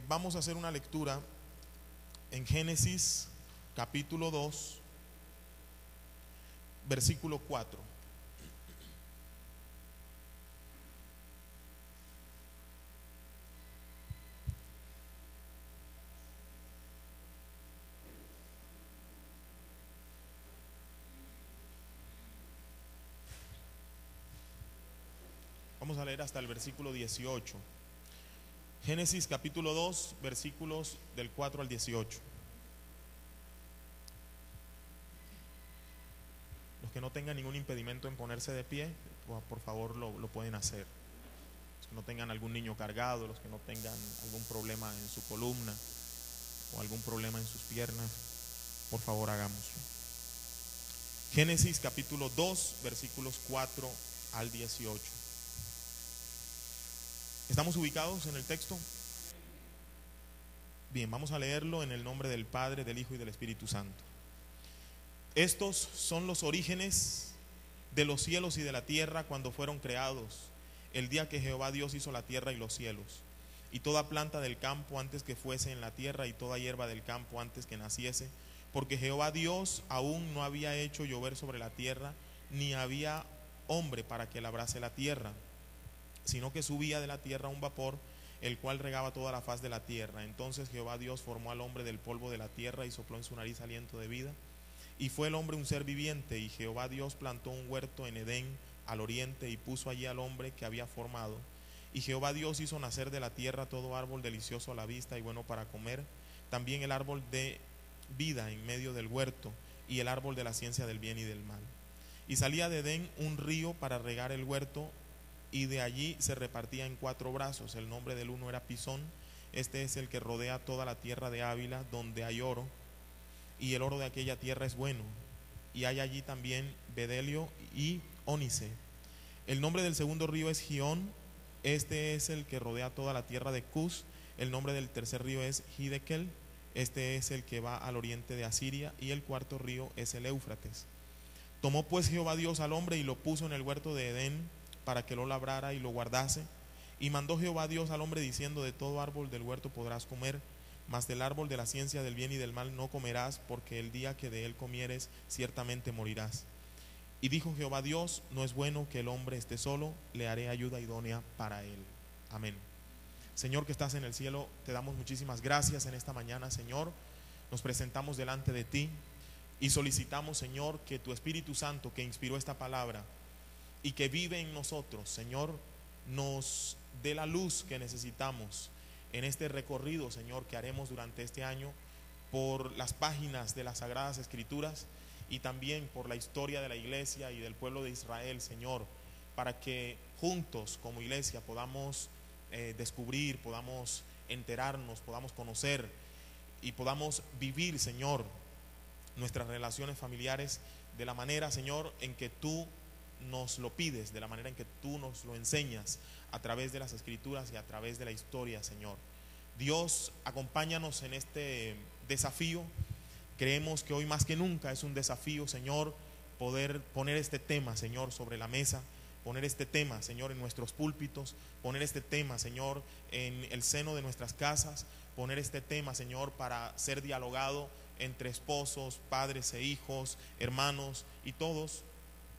Vamos a hacer una lectura en Génesis capítulo 2, versículo 4. Vamos a leer hasta el versículo 18. Génesis capítulo 2, versículos del 4 al 18. Los que no tengan ningún impedimento en ponerse de pie, por favor lo pueden hacer. Los que no tengan algún niño cargado, los que no tengan algún problema en su columna o algún problema en sus piernas, por favor hagámoslo. Génesis capítulo 2, versículos 4 al 18. ¿Estamos ubicados en el texto? Bien, vamos a leerlo en el nombre del Padre, del Hijo y del Espíritu Santo. Estos son los orígenes de los cielos y de la tierra cuando fueron creados, el día que Jehová Dios hizo la tierra y los cielos, y toda planta del campo antes que fuese en la tierra, y toda hierba del campo antes que naciese, porque Jehová Dios aún no había hecho llover sobre la tierra, ni había hombre para que labrase la tierra, sino que subía de la tierra un vapor, el cual regaba toda la faz de la tierra. Entonces Jehová Dios formó al hombre del polvo de la tierra y sopló en su nariz aliento de vida, y fue el hombre un ser viviente. Y Jehová Dios plantó un huerto en Edén al oriente, y puso allí al hombre que había formado. Y Jehová Dios hizo nacer de la tierra todo árbol delicioso a la vista y bueno para comer, también el árbol de vida en medio del huerto, y el árbol de la ciencia del bien y del mal. Y salía de Edén un río para regar el huerto, y de allí se repartía en 4 brazos. El nombre del uno era Pisón. Este es el que rodea toda la tierra de Ávila, donde hay oro, y el oro de aquella tierra es bueno. Y hay allí también bedelio y ónice. El nombre del segundo río es Gihón. Este es el que rodea toda la tierra de Cus. El nombre del tercer río es Hiddekel. Este es el que va al oriente de Asiria. Y el cuarto río es el Éufrates. Tomó pues Jehová Dios al hombre y lo puso en el huerto de Edén, para que lo labrara y lo guardase. Y mandó Jehová Dios al hombre diciendo: de todo árbol del huerto podrás comer, mas del árbol de la ciencia del bien y del mal no comerás, porque el día que de él comieres ciertamente morirás. Y dijo Jehová Dios: no es bueno que el hombre esté solo, le haré ayuda idónea para él. Amén. Señor que estás en el cielo, te damos muchísimas gracias en esta mañana, Señor. Nos presentamos delante de ti y solicitamos, Señor, que tu Espíritu Santo, que inspiró esta palabra y que vive en nosotros, Señor, nos dé la luz que necesitamos en este recorrido, Señor, que haremos durante este año por las páginas de las Sagradas Escrituras y también por la historia de la iglesia y del pueblo de Israel, Señor, para que juntos como iglesia podamos descubrir, podamos enterarnos, podamos conocer y podamos vivir, Señor, nuestras relaciones familiares de la manera, Señor, en que tú nos lo pides, de la manera en que tú nos lo enseñas a través de las Escrituras y a través de la historia, Señor. Dios, acompáñanos en este desafío. Creemos que hoy más que nunca es un desafío, Señor, poder poner este tema, Señor, sobre la mesa, poner este tema, Señor, en nuestros púlpitos, poner este tema, Señor, en el seno de nuestras casas, poner este tema, Señor, para ser dialogado entre esposos, padres e hijos, hermanos y todos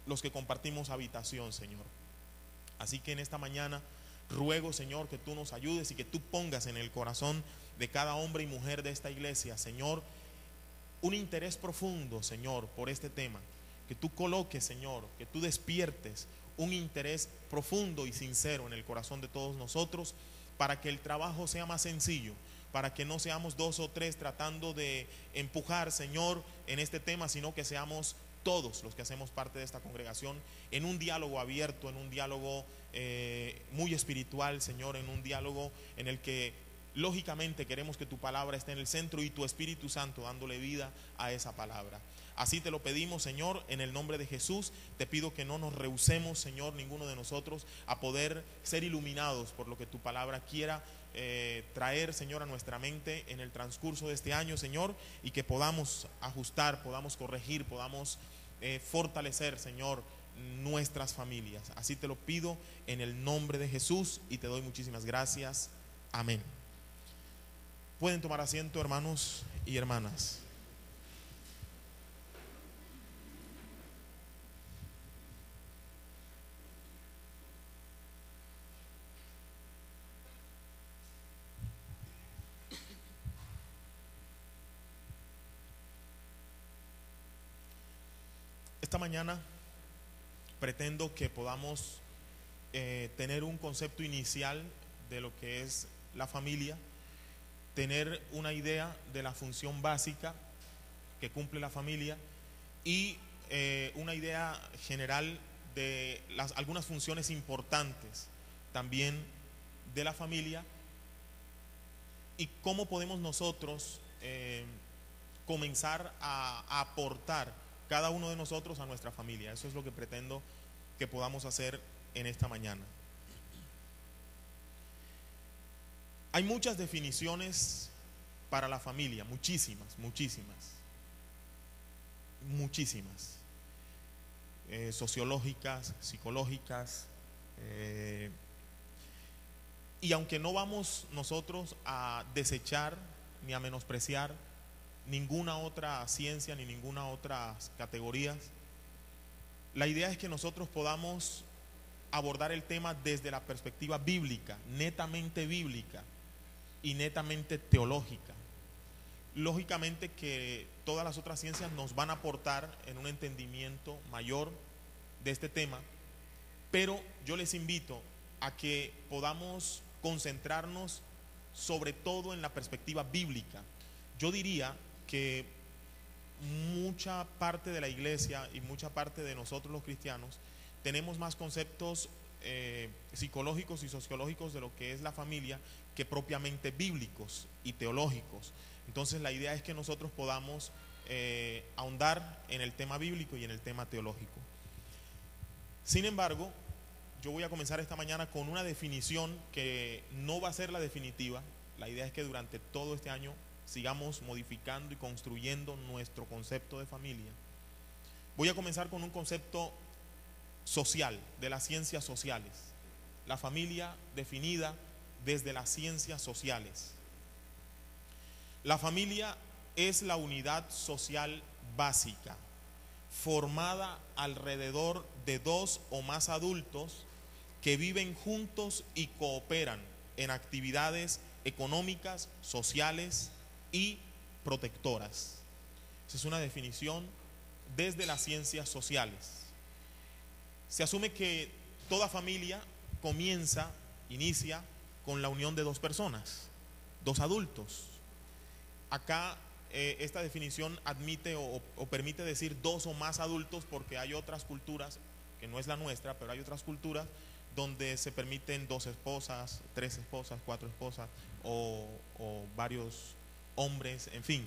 los que compartimos habitación, Señor. Así que en esta mañana ruego, Señor, que tú nos ayudes y que tú pongas en el corazón de cada hombre y mujer de esta iglesia, Señor, un interés profundo, Señor, por este tema. Que tú coloques, Señor, que tú despiertes un interés profundo y sincero en el corazón de todos nosotros, para que el trabajo sea más sencillo, para que no seamos 2 o 3 tratando de empujar, Señor, en este tema, sino que seamos todos los que hacemos parte de esta congregación en un diálogo abierto, en un diálogo muy espiritual, Señor, en un diálogo en el que lógicamente queremos que tu palabra esté en el centro y tu Espíritu Santo dándole vida a esa palabra. Así te lo pedimos, Señor, en el nombre de Jesús. Te pido que no nos rehusemos, Señor, ninguno de nosotros, a poder ser iluminados por lo que tu palabra quiera traer, Señor, a nuestra mente en el transcurso de este año, Señor, y que podamos ajustar, podamos corregir, podamos fortalecer, Señor, nuestras familias. Así te lo pido en el nombre de Jesús y te doy muchísimas gracias. Amén. Pueden tomar asiento, hermanos y hermanas. Esta mañana pretendo que podamos tener un concepto inicial de lo que es la familia, tener una idea de la función básica que cumple la familia y una idea general de algunas funciones importantes también de la familia y cómo podemos nosotros comenzar a aportar cada uno de nosotros a nuestra familia. Eso es lo que pretendo que podamos hacer en esta mañana. Hay muchas definiciones para la familia, muchísimas, sociológicas, psicológicas, y aunque no vamos nosotros a desechar ni a menospreciar ninguna otra ciencia ni ninguna otra categoría, la idea es que nosotros podamos abordar el tema desde la perspectiva bíblica y netamente teológica. Lógicamente que todas las otras ciencias nos van a aportar en un entendimiento mayor de este tema, pero yo les invito a que podamos concentrarnos sobre todo en la perspectiva bíblica. Yo diría que mucha parte de la iglesia y mucha parte de nosotros los cristianos tenemos más conceptos psicológicos y sociológicos de lo que es la familia que propiamente bíblicos y teológicos. Entonces la idea es que nosotros podamos ahondar en el tema bíblico y en el tema teológico. Sin embargo, yo voy a comenzar esta mañana con una definición que no va a ser la definitiva. La idea es que durante todo este año sigamos modificando y construyendo nuestro concepto de familia. Voy a comenzar con un concepto social, de las ciencias sociales. La familia definida desde las ciencias sociales. La familia es la unidad social básica, formada alrededor de dos o más adultos que viven juntos y cooperan en actividades económicas, sociales y protectoras. Esa es una definición desde las ciencias sociales. Se asume que toda familia inicia con la unión de dos personas, dos adultos. Acá esta definición admite o permite decir dos o más adultos porque hay otras culturas, que no es la nuestra, pero hay otras culturas donde se permiten dos esposas, tres esposas, cuatro esposas o varios hombres, en fin.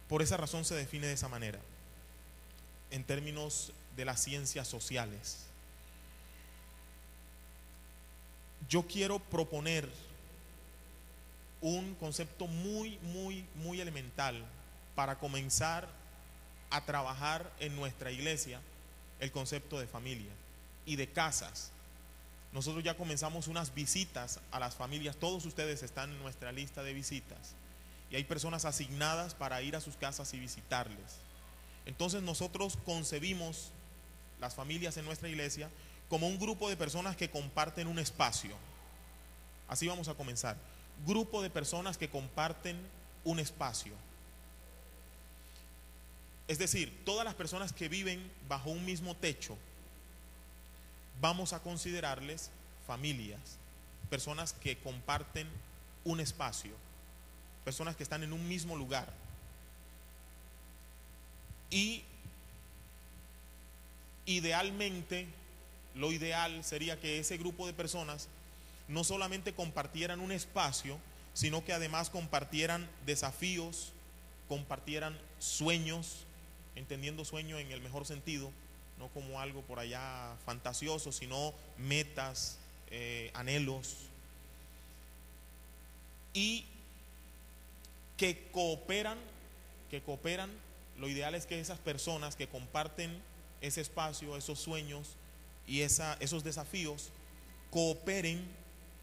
Por esa razón se define de esa manera, en términos de las ciencias sociales. Yo quiero proponer un concepto muy elemental para comenzar a trabajar en nuestra iglesia el concepto de familia y de casas. Nosotros ya comenzamos unas visitas a las familias, todos ustedes están en nuestra lista de visitas y hay personas asignadas para ir a sus casas y visitarles. Entonces nosotros concebimos las familias en nuestra iglesia como un grupo de personas que comparten un espacio. Así vamos a comenzar. Grupo de personas que comparten un espacio. Es decir, todas las personas que viven bajo un mismo techo, vamos a considerarles familias, personas que comparten un espacio, personas que están en un mismo lugar. Y idealmente, lo ideal sería que ese grupo de personas no solamente compartieran un espacio, sino que además compartieran desafíos, compartieran sueños, entendiendo sueño en el mejor sentido, no como algo por allá fantasioso, sino metas, anhelos, y que cooperan. Lo ideal es que esas personas que comparten ese espacio, esos sueños y esos desafíos, cooperen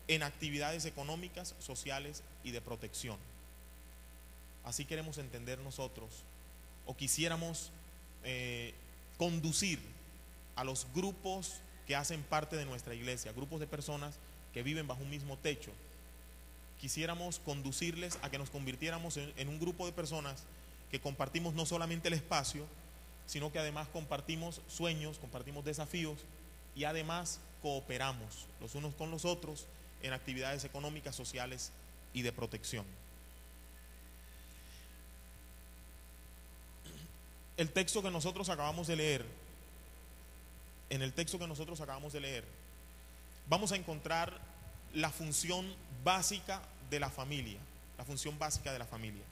en actividades económicas, sociales y de protección. Así queremos entender nosotros, o quisiéramos conducir a los grupos que hacen parte de nuestra iglesia, grupos de personas que viven bajo un mismo techo. Quisiéramos conducirles a que nos convirtiéramos en un grupo de personas que compartimos no solamente el espacio, sino que además compartimos sueños, compartimos desafíos y además cooperamos los unos con los otros en actividades económicas, sociales y de protección. El texto que nosotros acabamos de leer, en el texto que nosotros acabamos de leer, vamos a encontrar la función básica de la familia, la función básica de la familia.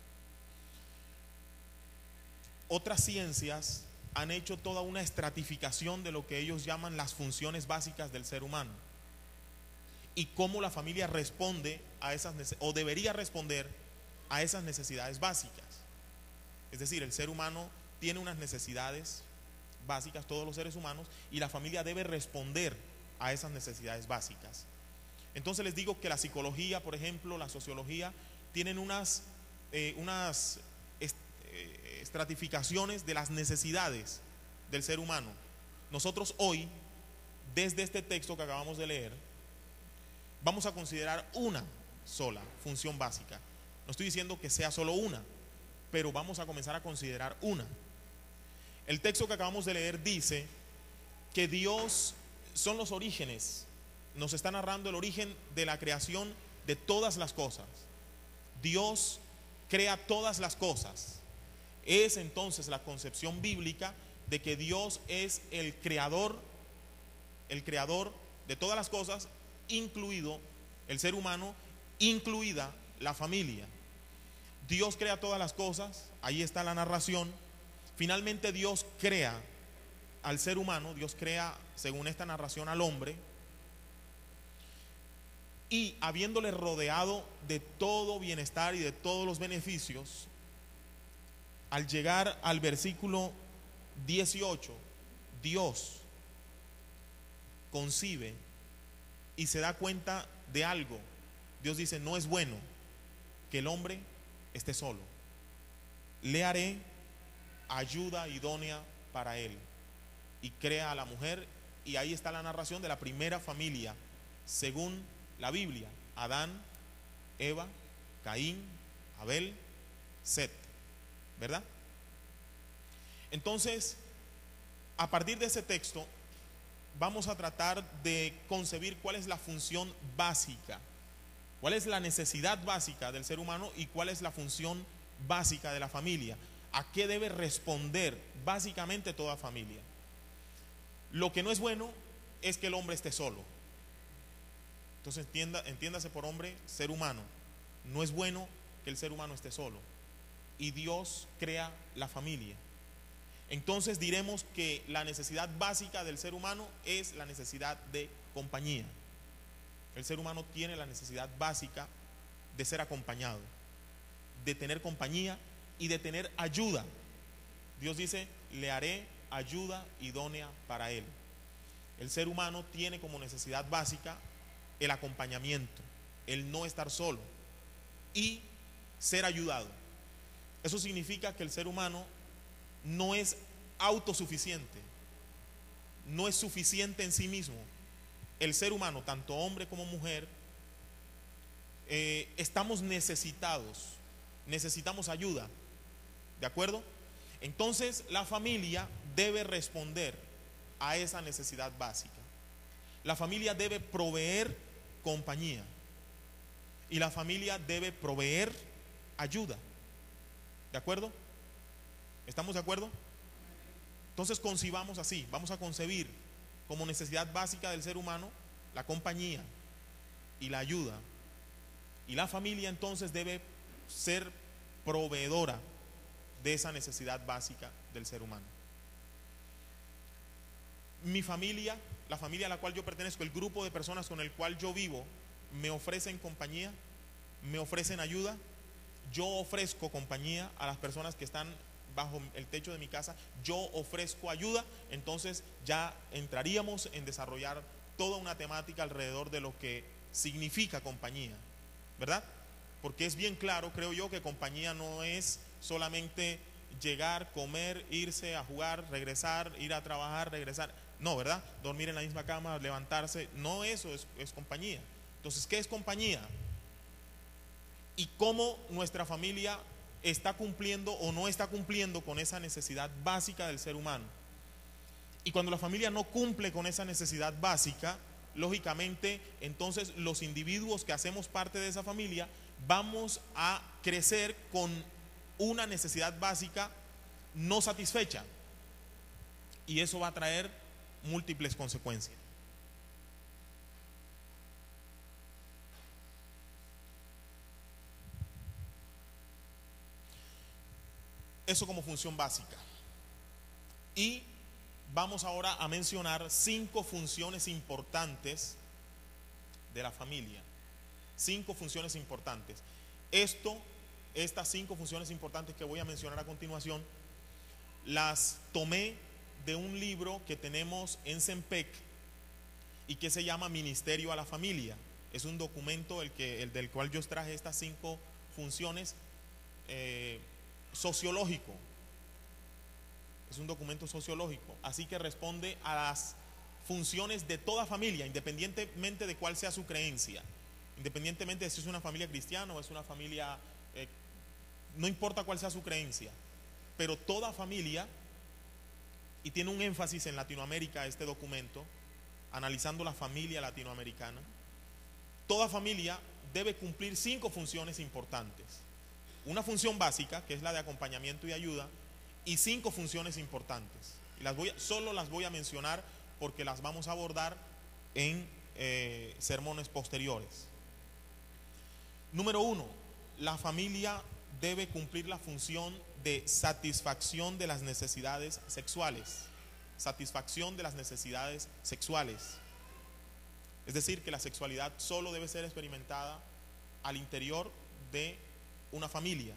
Otras ciencias han hecho toda una estratificación de lo que ellos llaman las funciones básicas del ser humano y cómo la familia responde a esas o debería responder a esas necesidades básicas. Es decir, el ser humano tiene unas necesidades básicas, todos los seres humanos, y la familia debe responder a esas necesidades básicas. Entonces les digo que la psicología, por ejemplo, la sociología, tienen unas estratificaciones de las necesidades del ser humano. Nosotros hoy, desde este texto que acabamos de leer, vamos a considerar una sola función básica. No estoy diciendo que sea solo una, pero vamos a comenzar a considerar una. El texto que acabamos de leer dice que Dios son los orígenes, nos está narrando el origen de la creación de todas las cosas. Dios crea todas las cosas. Es entonces la concepción bíblica de que Dios es el creador de todas las cosas, incluido el ser humano, incluida la familia. Dios crea todas las cosas, ahí está la narración. Finalmente Dios crea al ser humano, Dios crea, según esta narración, al hombre, y habiéndole rodeado de todo bienestar y de todos los beneficios, al llegar al versículo 18, Dios concibe y se da cuenta de algo. Dios dice: no es bueno que el hombre esté solo, le haré ayuda idónea para él. Y crea a la mujer, y ahí está la narración de la primera familia según la Biblia: Adán, Eva, Caín, Abel, Set, ¿verdad? Entonces, a partir de ese texto vamos a tratar de concebir cuál es la función básica, cuál es la necesidad básica del ser humano y cuál es la función básica de la familia. ¿A qué debe responder básicamente toda familia? Lo que no es bueno es que el hombre esté solo. Entonces entiéndase por hombre, ser humano. No es bueno que el ser humano esté solo. Y Dios crea la familia. Entonces diremos que la necesidad básica del ser humano es la necesidad de compañía. El ser humano tiene la necesidad básica de ser acompañado, de tener compañía y de tener ayuda. Dios dice: le haré ayuda idónea para él. El ser humano tiene como necesidad básica el acompañamiento, el no estar solo y ser ayudado. Eso significa que el ser humano no es autosuficiente, no es suficiente en sí mismo. El ser humano, tanto hombre como mujer, estamos necesitados, necesitamos ayuda, ¿de acuerdo? Entonces la familia debe responder a esa necesidad básica. La familia debe proveer compañía y la familia debe proveer ayuda, ¿de acuerdo? ¿Estamos de acuerdo? Entonces concibamos así, vamos a concebir como necesidad básica del ser humano la compañía y la ayuda, y la familia entonces debe ser proveedora de esa necesidad básica del ser humano. Mi familia, la familia a la cual yo pertenezco, el grupo de personas con el cual yo vivo, me ofrecen compañía, me ofrecen ayuda. Yo ofrezco compañía a las personas que están bajo el techo de mi casa, yo ofrezco ayuda. Entonces ya entraríamos en desarrollar toda una temática alrededor de lo que significa compañía, ¿verdad? porque es bien claro, creo yo, que compañía no es solamente llegar, comer, irse a jugar, regresar, ir a trabajar, regresar. No, ¿verdad? Dormir en la misma cama, levantarse. No, eso es compañía. Entonces, ¿qué es compañía? Y cómo nuestra familia está cumpliendo o no está cumpliendo con esa necesidad básica del ser humano. Y cuando la familia no cumple con esa necesidad básica, lógicamente, entonces los individuos que hacemos parte de esa familia vamos a crecer con una necesidad básica no satisfecha. Y eso va a traer múltiples consecuencias. Eso como función básica. Y vamos ahora a mencionar 5 funciones importantes de la familia. 5 funciones importantes. Estas 5 funciones importantes que voy a mencionar a continuación, las tomé de un libro que tenemos en CEMPEC y que se llama Ministerio a la Familia. Es un documento el del cual yo extraje estas 5 funciones sociológico. Es un documento sociológico, así que responde a las funciones de toda familia, independientemente de cuál sea su creencia, independientemente de si es una familia cristiana o es una familia, no importa cuál sea su creencia, pero toda familia, y tiene un énfasis en Latinoamérica este documento, analizando la familia latinoamericana, toda familia debe cumplir 5 funciones importantes. Una función básica, que es la de acompañamiento y ayuda, y 5 funciones importantes. Y solo las voy a mencionar porque las vamos a abordar en sermones posteriores. Número 1, la familia debe cumplir la función de satisfacción de las necesidades sexuales. Satisfacción de las necesidades sexuales. Es decir, que la sexualidad solo debe ser experimentada al interior de una familia.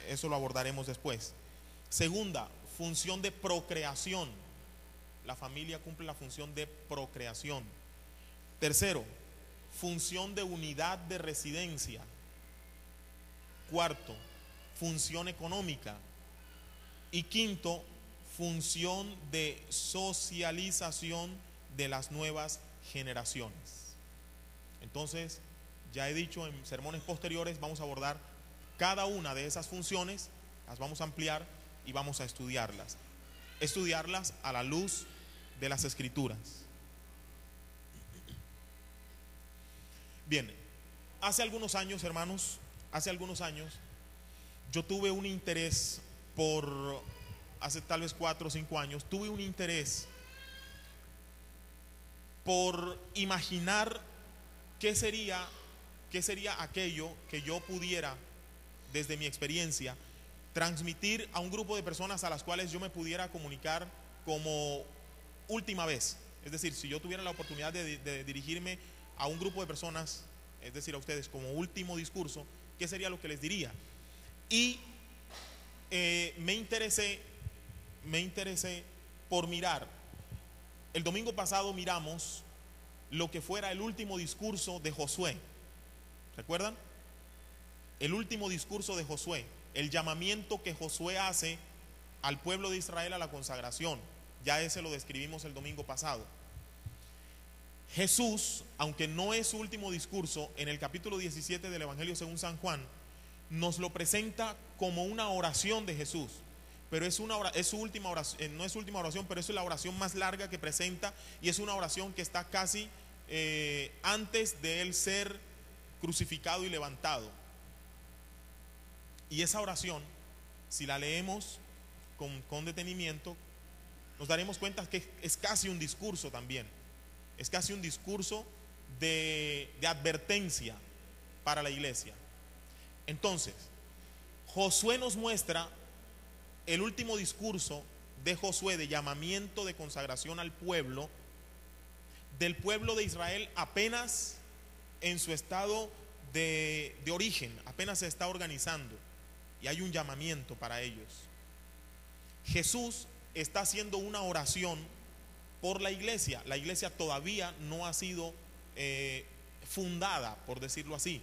Eso lo abordaremos después. Segunda, función de procreación. La familia cumple la función de procreación. Tercero, función de unidad de residencia. Cuarto, función económica. Y quinto, función de socialización de las nuevas generaciones. Entonces, ya he dicho en sermones posteriores, vamos a abordar cada una de esas funciones, las vamos a ampliar y vamos a estudiarlas a la luz de las Escrituras. Bien, hace algunos años, hermanos, yo tuve un interés hace tal vez 4 o 5 años, tuve un interés por imaginar qué sería aquello que yo pudiera, desde mi experiencia, transmitir a un grupo de personas a las cuales yo me pudiera comunicar como última vez. Es decir, si yo tuviera la oportunidad de dirigirme a un grupo de personas, es decir, a ustedes como último discurso, ¿qué sería lo que les diría? Y me interesé por mirar. El domingo pasado miramos lo que fuera el último discurso de Josué. ¿Recuerdan? El último discurso de Josué, el llamamiento que Josué hace al pueblo de Israel a la consagración. Ya ese lo describimos el domingo pasado. Jesús, aunque no es su último discurso, en el capítulo 17 del Evangelio según San Juan, nos lo presenta como una oración de Jesús. Pero es su última oración, no es su última oración, pero es la oración más larga que presenta, y es una oración que está casi antes de él ser crucificado y levantado. Y esa oración, si la leemos con detenimiento, nos daremos cuenta que es casi un discurso también. Es casi un discurso de advertencia para la iglesia. Entonces, Josué nos muestra el último discurso de Josué de llamamiento, de consagración al pueblo, del pueblo de Israel apenas en su estado de origen, apenas se está organizando y hay un llamamiento para ellos. Jesús está haciendo una oración por la iglesia. La iglesia todavía no ha sido fundada, por decirlo así.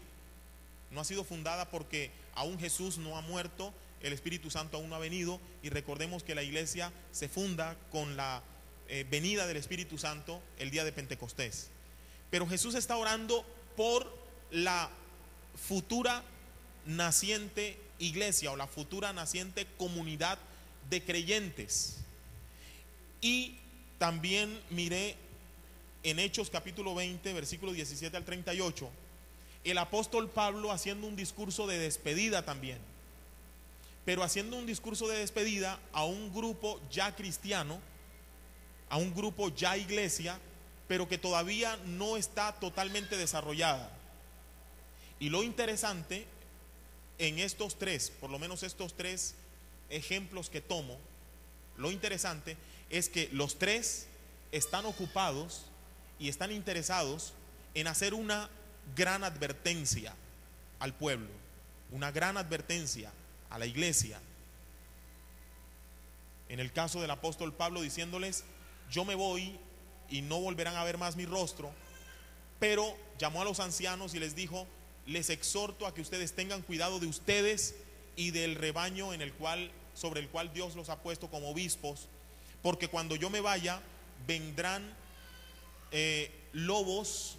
No ha sido fundada porque aún Jesús no ha muerto, el Espíritu Santo aún no ha venido, y recordemos que la iglesia se funda con la venida del Espíritu Santo el día de Pentecostés. Pero Jesús está orando por la futura naciente iglesia o la futura naciente comunidad de creyentes. Y también miré en Hechos capítulo 20 versículos 17 al 38 el apóstol Pablo haciendo un discurso de despedida también, pero haciendo un discurso de despedida a un grupo ya cristiano, a un grupo ya iglesia, pero que todavía no está totalmente desarrollada. Y lo interesante en estos tres, por lo menos estos tres ejemplos que tomo, lo interesante es que los tres están ocupados y están interesados en hacer una gran advertencia al pueblo, una gran advertencia a la iglesia. En el caso del apóstol Pablo diciéndoles: yo me voy y no volverán a ver más mi rostro, pero llamó a los ancianos y les dijo: les exhorto a que ustedes tengan cuidado de ustedes y del rebaño sobre el cual Dios los ha puesto como obispos, porque cuando yo me vaya vendrán lobos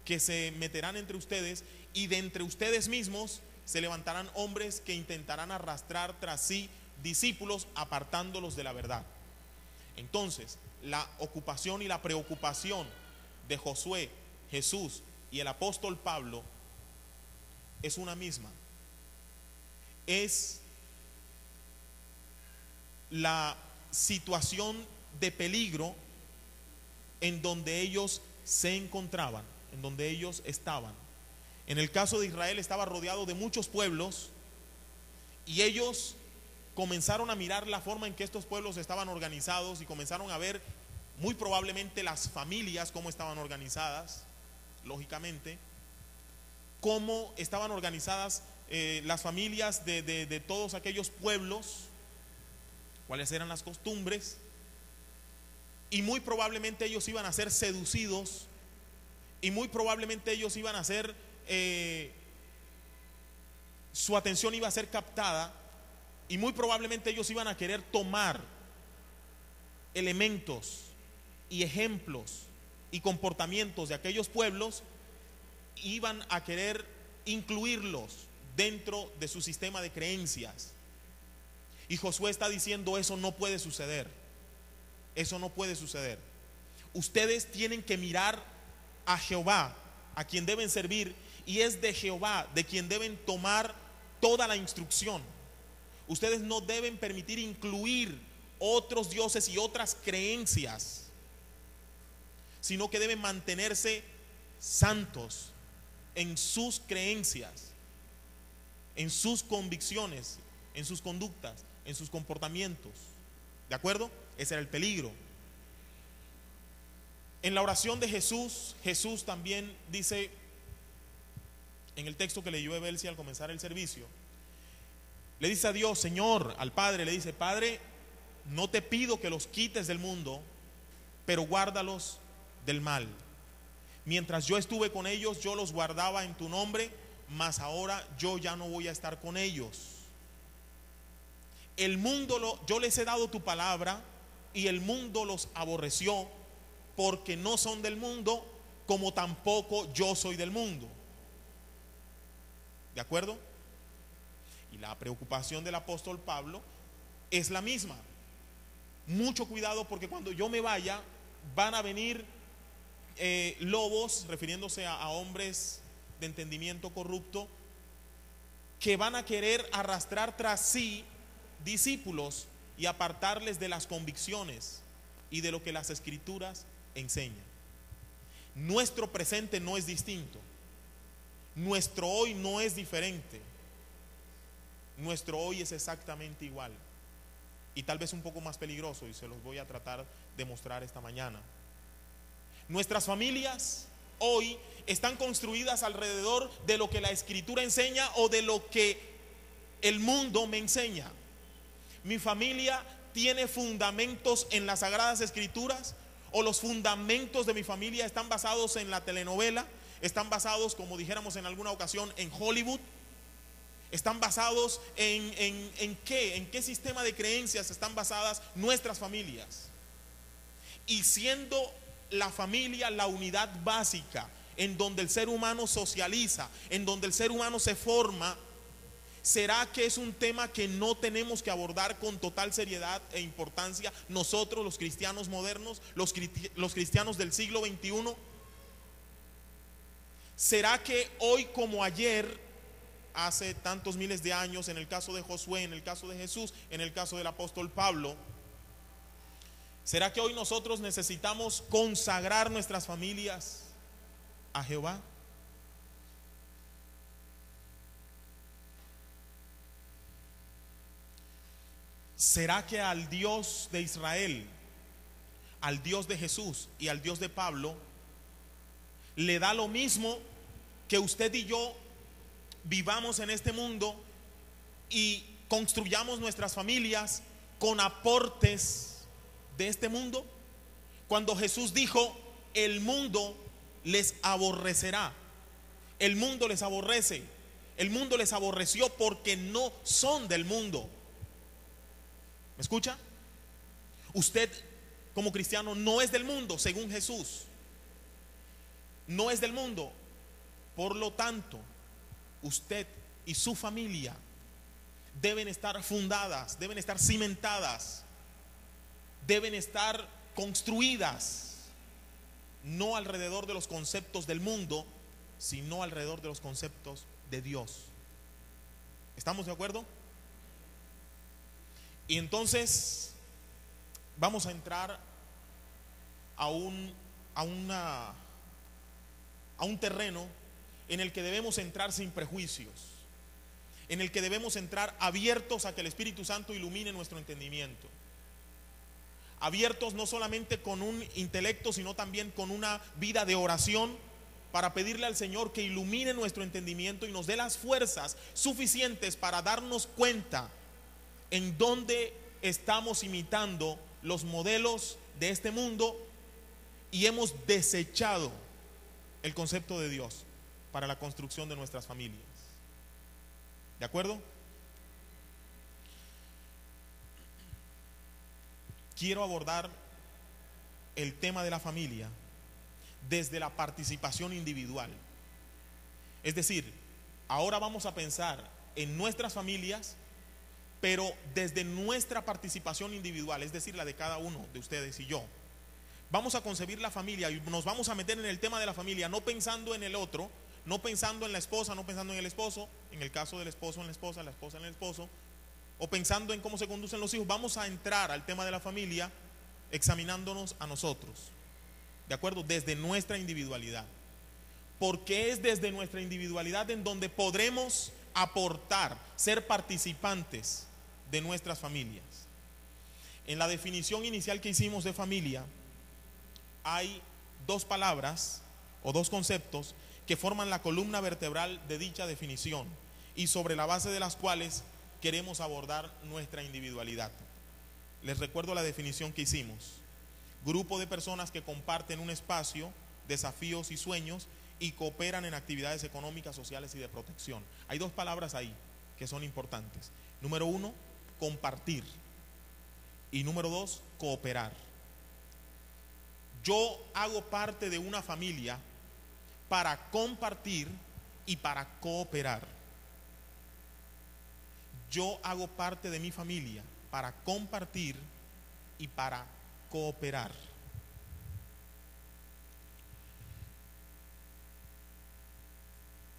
que se meterán entre ustedes, y de entre ustedes mismos se levantarán hombres que intentarán arrastrar tras sí discípulos, apartándolos de la verdad. Entonces, la ocupación y la preocupación de Josué, Jesús y el apóstol Pablo es una misma. Es la situación de peligro en donde ellos se encontraban, en donde ellos estaban. En el caso de Israel estaba rodeado de muchos pueblos, y ellos comenzaron a mirar la forma en que estos pueblos estaban organizados, y comenzaron a ver muy probablemente las familias cómo estaban organizadas, lógicamente, cómo estaban organizadas las familias de todos aquellos pueblos, cuáles eran las costumbres, y muy probablemente ellos iban a ser seducidos, y muy probablemente ellos iban a ser su atención iba a ser captada, y muy probablemente ellos iban a querer tomar elementos y ejemplos y comportamientos de aquellos pueblos, iban a querer incluirlos dentro de su sistema de creencias. Y Josué está diciendo: eso no puede suceder, eso no puede suceder. Ustedes tienen que mirar a Jehová, a quien deben servir, y es de Jehová de quien deben tomar toda la instrucción. Ustedes no deben permitir incluir otros dioses y otras creencias, sino que deben mantenerse santos en sus creencias, en sus convicciones, en sus conductas, en sus comportamientos. ¿De acuerdo? Ese era el peligro. En la oración de Jesús, Jesús también dice, en el texto que leyó Evelsia al comenzar el servicio, le dice a Dios, Señor, al Padre, le dice: Padre, no te pido que los quites del mundo, pero guárdalos del mal. Mientras yo estuve con ellos, yo los guardaba en tu nombre, mas ahora yo ya no voy a estar con ellos. El mundo yo les he dado tu palabra, y el mundo los aborreció, porque no son del mundo, como tampoco yo soy del mundo. ¿De acuerdo? Y la preocupación del apóstol Pablo es la misma. Mucho cuidado, porque cuando yo me vaya van a venir lobos, refiriéndose a hombres de entendimiento corrupto, que van a querer arrastrar tras sí discípulos y apartarles de las convicciones y de lo que las escrituras enseñan. Nuestro presente no es distinto, nuestro hoy no es diferente, nuestro hoy es exactamente igual, y tal vez un poco más peligroso, y se los voy a tratar de mostrar esta mañana. Nuestras familias hoy están construidas alrededor de lo que la escritura enseña o de lo que el mundo me enseña. Mi familia tiene fundamentos en las sagradas escrituras, o los fundamentos de mi familia están basados en la telenovela, están basados, como dijéramos en alguna ocasión, en Hollywood. Están basados en qué sistema de creencias están basadas nuestras familias. Y siendo la familia la unidad básica en donde el ser humano socializa, en donde el ser humano se forma, ¿será que es un tema que no tenemos que abordar con total seriedad e importancia nosotros, los cristianos modernos, los cristianos del siglo XXI? ¿Será que hoy como ayer, hace tantos miles de años, en el caso de Josué, en el caso de Jesús, en el caso del apóstol Pablo, será que hoy nosotros necesitamos consagrar nuestras familias a Jehová? ¿Será que al Dios de Israel, al Dios de Jesús y al Dios de Pablo le da lo mismo que usted y yo vivamos en este mundo y construyamos nuestras familias con aportes de este mundo? Cuando Jesús dijo: el mundo les aborrecerá, el mundo les aborrece, el mundo les aborreció porque no son del mundo. ¿Me escucha? Usted como cristiano no es del mundo, según Jesús. No es del mundo. Por lo tanto, usted y su familia deben estar fundadas, deben estar cimentadas, deben estar construidas, no alrededor de los conceptos del mundo, sino alrededor de los conceptos de Dios. ¿Estamos de acuerdo? Y entonces vamos a entrar a un terreno en el que debemos entrar sin prejuicios, en el que debemos entrar abiertos a que el Espíritu Santo ilumine nuestro entendimiento, abiertos no solamente con un intelecto, sino también con una vida de oración, para pedirle al Señor que ilumine nuestro entendimiento y nos dé las fuerzas suficientes para darnos cuenta en dónde estamos imitando los modelos de este mundo y hemos desechado el concepto de Dios para la construcción de nuestras familias. ¿De acuerdo? Quiero abordar el tema de la familia desde la participación individual. Es decir, ahora vamos a pensar en nuestras familias, pero desde nuestra participación individual, es decir, la de cada uno de ustedes y yo. Vamos a concebir la familia y nos vamos a meter en el tema de la familia, no pensando en el otro, no pensando en la esposa, no pensando en el esposo, en el caso del esposo en la esposa en el esposo, o pensando en cómo se conducen los hijos. Vamos a entrar al tema de la familia examinándonos a nosotros, ¿de acuerdo? Desde nuestra individualidad, porque es desde nuestra individualidad en donde podremos aportar, ser participantes de nuestras familias. En la definición inicial que hicimos de familia hay dos palabras o dos conceptos que forman la columna vertebral de dicha definición y sobre la base de las cuales queremos abordar nuestra individualidad. Les recuerdo la definición que hicimos: grupo de personas que comparten un espacio, desafíos y sueños y cooperan en actividades económicas, sociales y de protección. Hay dos palabras ahí que son importantes. Número uno, compartir, y número dos, cooperar. Yo hago parte de una familia para compartir y para cooperar. Yo hago parte de mi familia para compartir y para cooperar.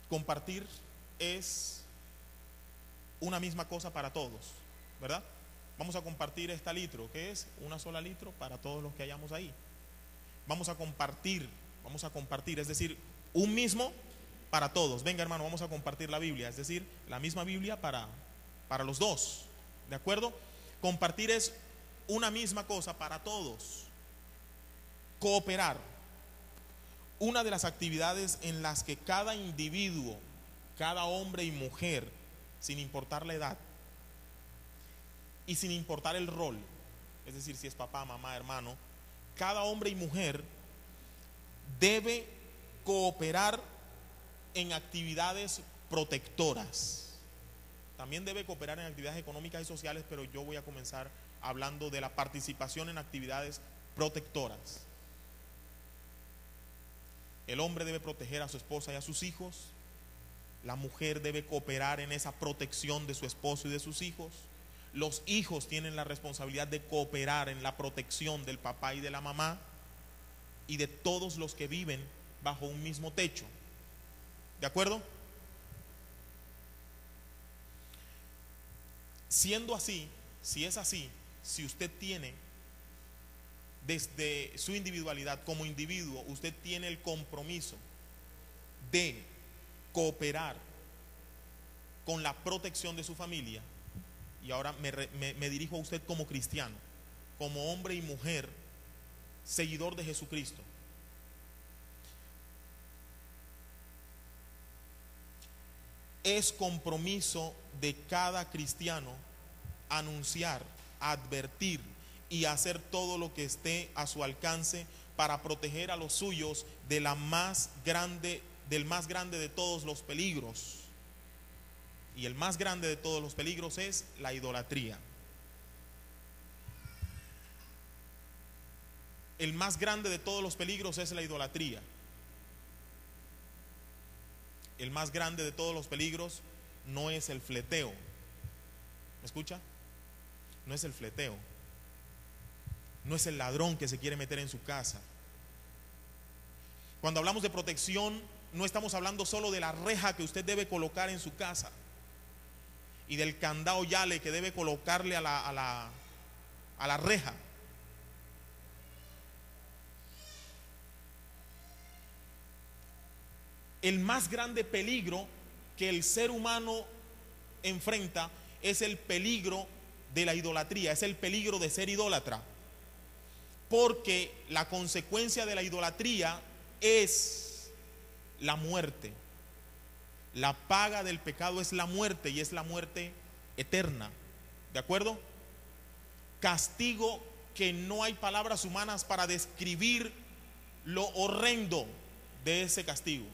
Compartir es una misma cosa para todos, ¿verdad? Vamos a compartir esta litro, que es una sola litro para todos los que hayamos ahí. Vamos a compartir, es decir, un mismo para todos. Venga, hermano, vamos a compartir la Biblia, es decir, la misma Biblia para los dos, ¿de acuerdo? Compartir es una misma cosa para todos. Cooperar, una de las actividades en las que cada individuo, cada hombre y mujer, sin importar la edad y sin importar el rol, es decir, si es papá, mamá, hermano, cada hombre y mujer debe cooperar en actividades protectoras. También debe cooperar en actividades económicas y sociales, pero yo voy a comenzar hablando de la participación en actividades protectoras. El hombre debe proteger a su esposa y a sus hijos. La mujer debe cooperar en esa protección de su esposo y de sus hijos. Los hijos tienen la responsabilidad de cooperar en la protección del papá y de la mamá y de todos los que viven bajo un mismo techo. ¿De acuerdo? Siendo así, si es así, si usted tiene desde su individualidad como individuo, usted tiene el compromiso de cooperar con la protección de su familia, y ahora me dirijo a usted como cristiano, como hombre y mujer, seguidor de Jesucristo. Es compromiso de cada cristiano anunciar, advertir y hacer todo lo que esté a su alcance para proteger a los suyos de del más grande de todos los peligros. Y el más grande de todos los peligros es la idolatría. El más grande de todos los peligros es la idolatría. El más grande de todos los peligros no es el fleteo. ¿Me escucha? No es el fleteo. No es el ladrón que se quiere meter en su casa. Cuando hablamos de protección, no estamos hablando solo de la reja que usted debe colocar en su casa y del candado yale que debe colocarle a la reja. El más grande peligro que el ser humano enfrenta es el peligro de la idolatría, es el peligro de ser idólatra, porque la consecuencia de la idolatría es la muerte. La paga del pecado es la muerte, y es la muerte eterna. ¿De acuerdo? Castigo que no hay palabras humanas para describir lo horrendo de ese castigo.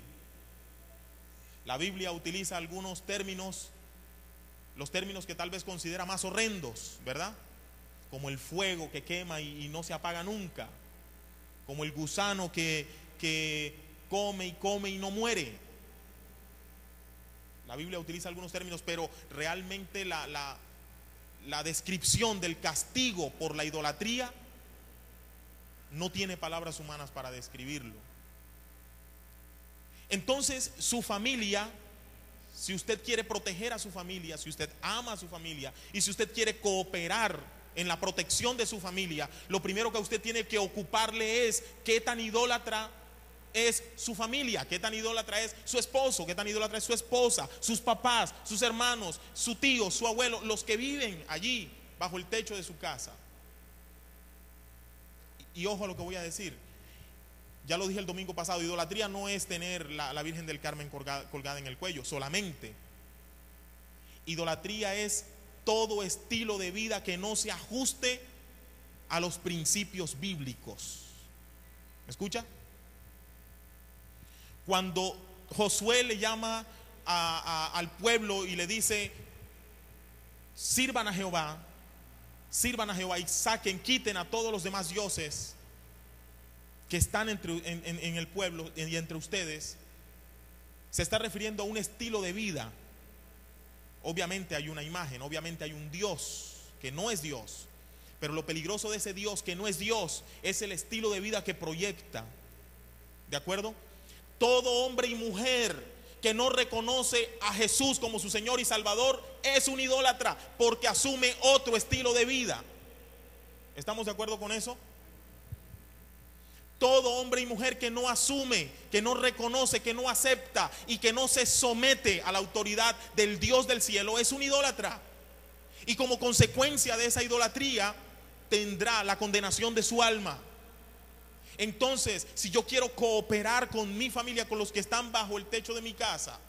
La Biblia utiliza algunos términos, los términos que tal vez considera más horrendos, ¿verdad? Como el fuego que quema y no se apaga nunca, como el gusano que come y no muere. La Biblia utiliza algunos términos, pero realmente la descripción del castigo por la idolatría no tiene palabras humanas para describirlo. Entonces, su familia, si usted quiere proteger a su familia, si usted ama a su familia y si usted quiere cooperar en la protección de su familia, lo primero que usted tiene que ocuparle es qué tan idólatra es su familia, qué tan idólatra es su esposo, qué tan idólatra es su esposa, sus papás, sus hermanos, su tío, su abuelo, los que viven allí bajo el techo de su casa. Y ojo a lo que voy a decir. Ya lo dije el domingo pasado, idolatría no es tener la Virgen del Carmen colgada en el cuello solamente. Idolatría es todo estilo de vida que no se ajuste a los principios bíblicos. ¿Me escucha? Cuando Josué le llama al pueblo y le dice: sirvan a Jehová y saquen, quiten a todos los demás dioses que están en el pueblo y entre ustedes, se está refiriendo a un estilo de vida. Obviamente hay una imagen, obviamente hay un Dios que no es Dios, pero lo peligroso de ese Dios que no es Dios es el estilo de vida que proyecta. ¿De acuerdo? Todo hombre y mujer que no reconoce a Jesús como su Señor y Salvador es un idólatra, porque asume otro estilo de vida. ¿Estamos de acuerdo con eso? Todo hombre y mujer que no asume, que no reconoce, que no acepta y que no se somete a la autoridad del Dios del cielo es un idólatra. Y como consecuencia de esa idolatría tendrá la condenación de su alma. Entonces, si yo quiero cooperar con mi familia, con los que están bajo el techo de mi casa,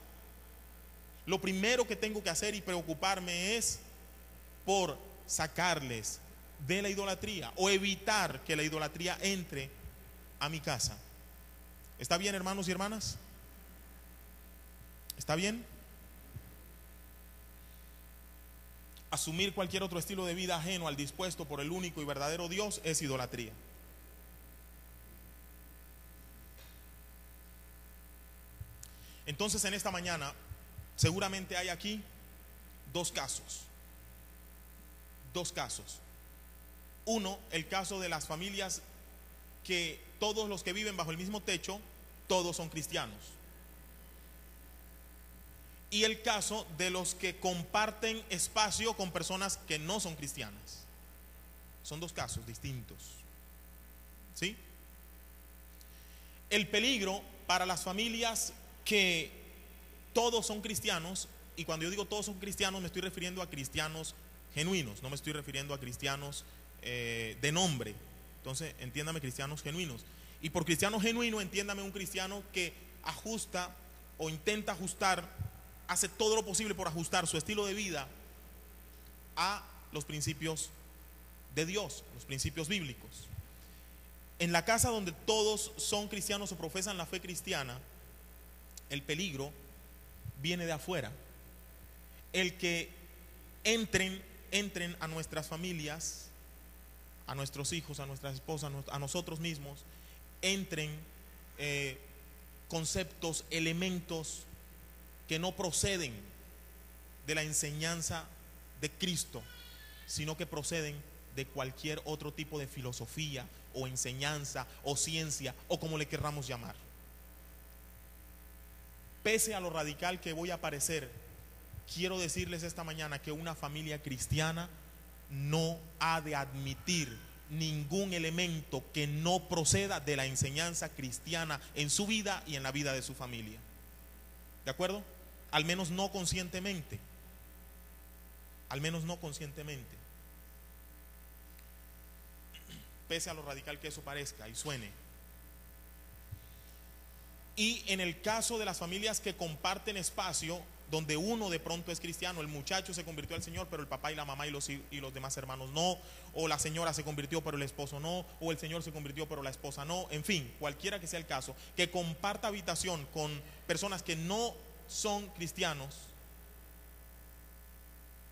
lo primero que tengo que hacer y preocuparme es por sacarles de la idolatría o evitar que la idolatría entre a mi casa. ¿Está bien, hermanos y hermanas? ¿Está bien? Asumir cualquier otro estilo de vida ajeno al dispuesto por el único y verdadero Dios es idolatría. Entonces, en esta mañana seguramente hay aquí dos casos. Dos casos. Uno, el caso de las familias que todos los que viven bajo el mismo techo, todos son cristianos. Y el caso de los que comparten espacio con personas que no son cristianas. Son dos casos distintos. ¿Sí? El peligro para las familias que todos son cristianos, y cuando yo digo todos son cristianos me estoy refiriendo a cristianos genuinos, no me estoy refiriendo a cristianos de nombre. Entonces entiéndame, cristianos genuinos. Y por cristiano genuino entiéndame un cristiano que ajusta o intenta ajustar, hace todo lo posible por ajustar su estilo de vida a los principios de Dios, los principios bíblicos. En la casa donde todos son cristianos o profesan la fe cristiana, el peligro viene de afuera. El que entren a nuestras familias, a nuestros hijos, a nuestras esposas, a nosotros mismos, entren conceptos, elementos que no proceden de la enseñanza de Cristo, sino que proceden de cualquier otro tipo de filosofía o enseñanza o ciencia o como le querramos llamar. Pese a lo radical que voy a parecer, quiero decirles esta mañana que una familia cristiana no ha de admitir ningún elemento que no proceda de la enseñanza cristiana en su vida y en la vida de su familia. ¿De acuerdo? Al menos no conscientemente. Al menos no conscientemente. Pese a lo radical que eso parezca y suene. Y en el caso de las familias que comparten espacio, donde uno de pronto es cristiano, el muchacho se convirtió al Señor, pero el papá y la mamá y los demás hermanos no, o la señora se convirtió, pero el esposo no, o el señor se convirtió, pero la esposa no, en fin, cualquiera que sea el caso, que comparta habitación con personas que no son cristianos,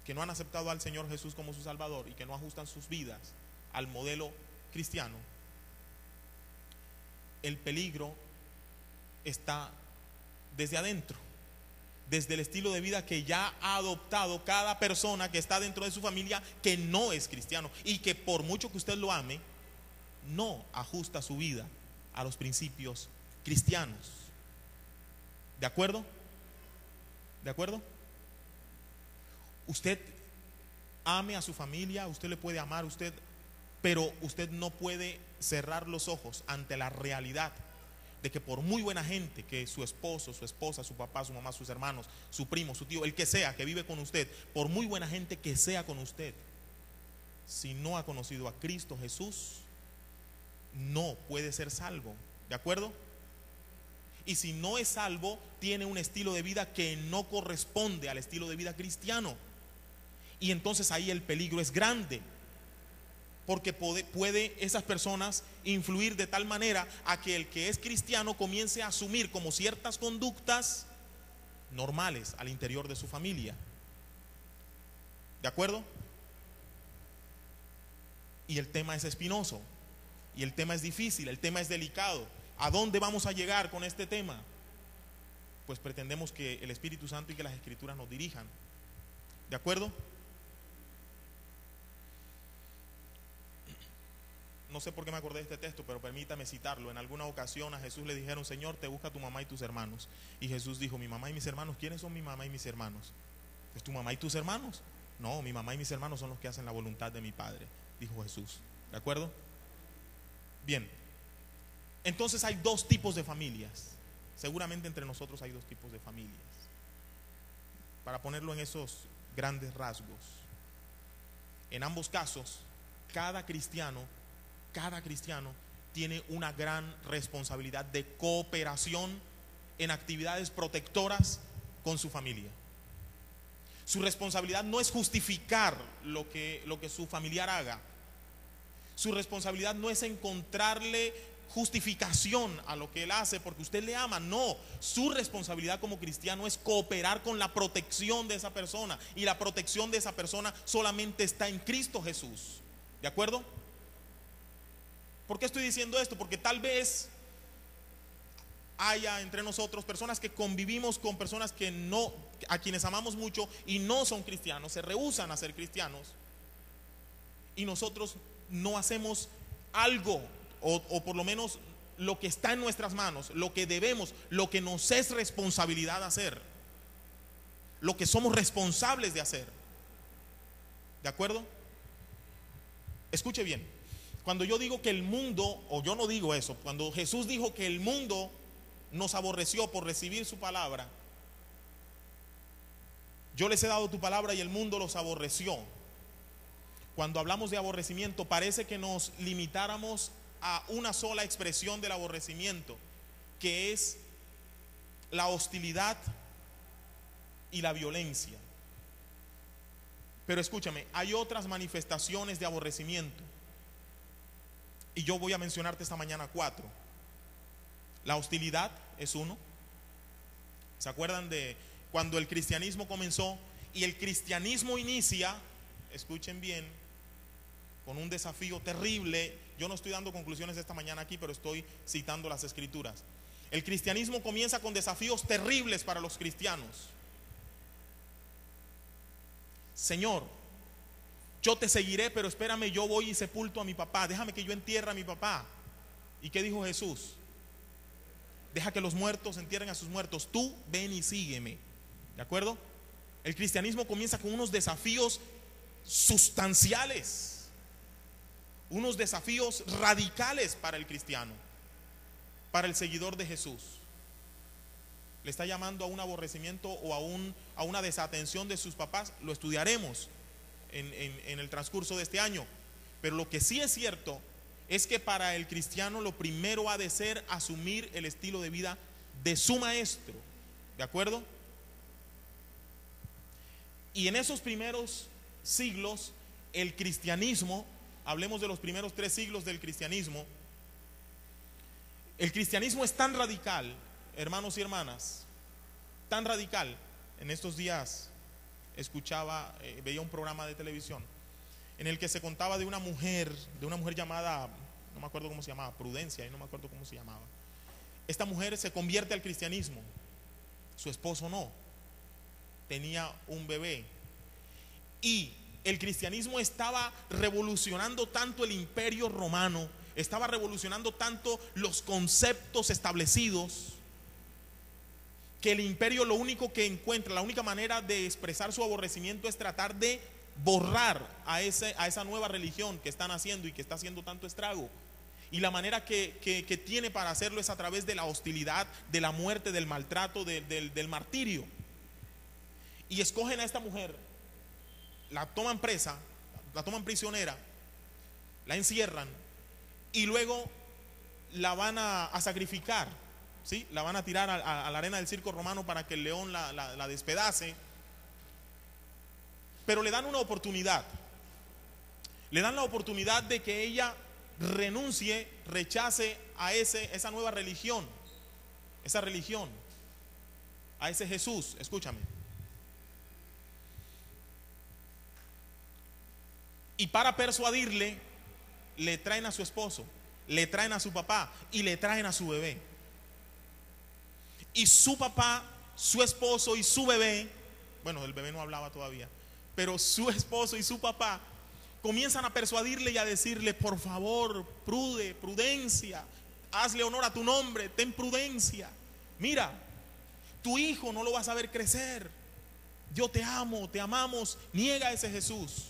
que no han aceptado al Señor Jesús como su Salvador y que no ajustan sus vidas al modelo cristiano, el peligro está desde adentro, desde el estilo de vida que ya ha adoptado cada persona que está dentro de su familia que no es cristiano y que por mucho que usted lo ame, no ajusta su vida a los principios cristianos. ¿De acuerdo? ¿De acuerdo? Usted ame a su familia, usted le puede amar, pero usted no puede cerrar los ojos ante la realidad de que por muy buena gente que su esposo, su esposa, su papá, su mamá, sus hermanos, su primo, su tío, el que sea que vive con usted, por muy buena gente que sea con usted, si no ha conocido a Cristo Jesús, no puede ser salvo. ¿De acuerdo? Y si no es salvo, tiene un estilo de vida que no corresponde al estilo de vida cristiano. Y entonces ahí el peligro es grande, porque puede esas personas influir de tal manera a que el que es cristiano comience a asumir como ciertas conductas normales al interior de su familia. ¿De acuerdo? Y el tema es espinoso, y el tema es difícil, el tema es delicado. ¿A dónde vamos a llegar con este tema? Pues pretendemos que el Espíritu Santo y que las Escrituras nos dirijan. ¿De acuerdo? No sé por qué me acordé de este texto, pero permítame citarlo. En alguna ocasión a Jesús le dijeron: Señor, te busca tu mamá y tus hermanos. Y Jesús dijo: mi mamá y mis hermanos. ¿Quiénes son mi mamá y mis hermanos? ¿Es tu mamá y tus hermanos? No, mi mamá y mis hermanos son los que hacen la voluntad de mi Padre, dijo Jesús. ¿De acuerdo? Bien. Entonces hay dos tipos de familias. Seguramente entre nosotros hay dos tipos de familias. Para ponerlo en esos grandes rasgos. En ambos casos, cada cristiano tiene una gran responsabilidad de cooperación en actividades protectoras con su familia. Su responsabilidad no es justificar lo que su familiar haga. Su responsabilidad no es encontrarle justificación a lo que él hace porque usted le ama. No, su responsabilidad como cristiano es cooperar con la protección de esa persona, y la protección de esa persona solamente está en Cristo Jesús. ¿De acuerdo? ¿Por qué estoy diciendo esto? Porque tal vez haya entre nosotros personas que convivimos con personas que no, a quienes amamos mucho y no son cristianos, se rehúsan a ser cristianos, y nosotros no hacemos algo, o por lo menos lo que está en nuestras manos, lo que debemos, lo que nos es responsabilidad hacer, lo que somos responsables de hacer. ¿De acuerdo? Escuche bien, cuando yo digo que el mundo, o yo no digo eso, cuando Jesús dijo que el mundo nos aborreció por recibir su palabra, yo les he dado tu palabra y el mundo los aborreció. Cuando hablamos de aborrecimiento, parece que nos limitáramos a una sola expresión del aborrecimiento, que es la hostilidad y la violencia. Pero escúchame, hay otras manifestaciones de aborrecimiento, y yo voy a mencionarte esta mañana 4. La hostilidad es uno. ¿Se acuerdan de cuando el cristianismo comenzó? Y el cristianismo inicia, escuchen bien, con un desafío terrible. Yo no estoy dando conclusiones esta mañana aquí, pero estoy citando las escrituras. El cristianismo comienza con desafíos terribles para los cristianos. Señor, yo te seguiré, pero espérame, yo voy y sepulto a mi papá. Déjame que yo entierre a mi papá. ¿Y qué dijo Jesús? Deja que los muertos entierren a sus muertos. Tú ven y sígueme. ¿De acuerdo? El cristianismo comienza con unos desafíos sustanciales, unos desafíos radicales para el cristiano, para el seguidor de Jesús. Le está llamando a un aborrecimiento o a una desatención de sus papás. Lo estudiaremos en el transcurso de este año. Pero lo que sí es cierto es que para el cristiano lo primero ha de ser asumir el estilo de vida de su maestro. ¿De acuerdo? Y en esos primeros siglos, el cristianismo, hablemos de los primeros 3 siglos del cristianismo, el cristianismo es tan radical, hermanos y hermanas, tan radical. En estos días veía un programa de televisión en el que se contaba de una mujer llamada, no me acuerdo cómo se llamaba, Prudencia, y no me acuerdo cómo se llamaba. Esta mujer se convierte al cristianismo, su esposo no, tenía un bebé, y el cristianismo estaba revolucionando tanto el imperio romano, estaba revolucionando tanto los conceptos establecidos, que el imperio lo único que encuentra, la única manera de expresar su aborrecimiento es tratar de borrar a esa nueva religión que están haciendo y que está haciendo tanto estrago. Y la manera que tiene para hacerlo es a través de la hostilidad, de la muerte, del maltrato, del martirio. Y escogen a esta mujer, la toman presa, la toman prisionera, la encierran y luego la van a sacrificar, ¿sí? La van a tirar a la arena del circo romano para que el león la despedace. Pero le dan una oportunidad. Le dan la oportunidad de que ella renuncie, rechace a esa nueva religión, a ese Jesús. Escúchame. Y para persuadirle, le traen a su esposo, le traen a su papá y le traen a su bebé. Y su papá, su esposo y su bebé, bueno, el bebé no hablaba todavía, pero su esposo y su papá comienzan a persuadirle y a decirle: por favor, prudencia, hazle honor a tu nombre, ten prudencia. Mira, tu hijo no lo vas a ver crecer. Yo te amo, te amamos, niega a ese Jesús.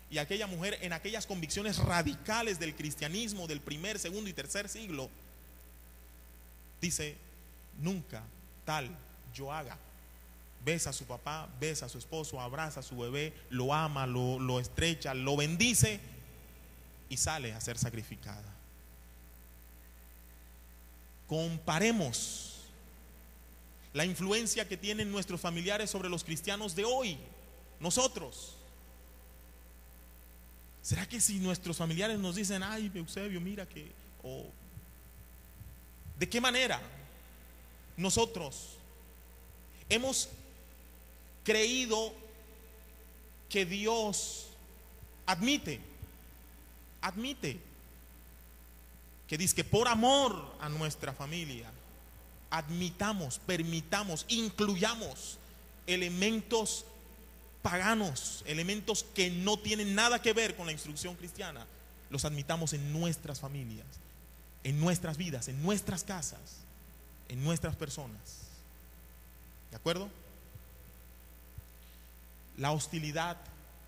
Y aquella mujer, en aquellas convicciones radicales del cristianismo del primer, segundo y tercer siglo, dice: nunca tal yo haga. Besa a su papá, besa a su esposo, abraza a su bebé, lo ama, lo estrecha, lo bendice y sale a ser sacrificada. Comparemos la influencia que tienen nuestros familiares sobre los cristianos de hoy. Nosotros, ¿será que si nuestros familiares nos dicen: ay, Eusebio, mira que ¿O de qué manera nosotros hemos creído que Dios admite que dice que por amor a nuestra familia admitamos, permitamos, incluyamos elementos paganos, elementos que no tienen nada que ver con la instrucción cristiana, los admitamos en nuestras familias, en nuestras vidas, en nuestras casas, en nuestras personas. ¿De acuerdo? La hostilidad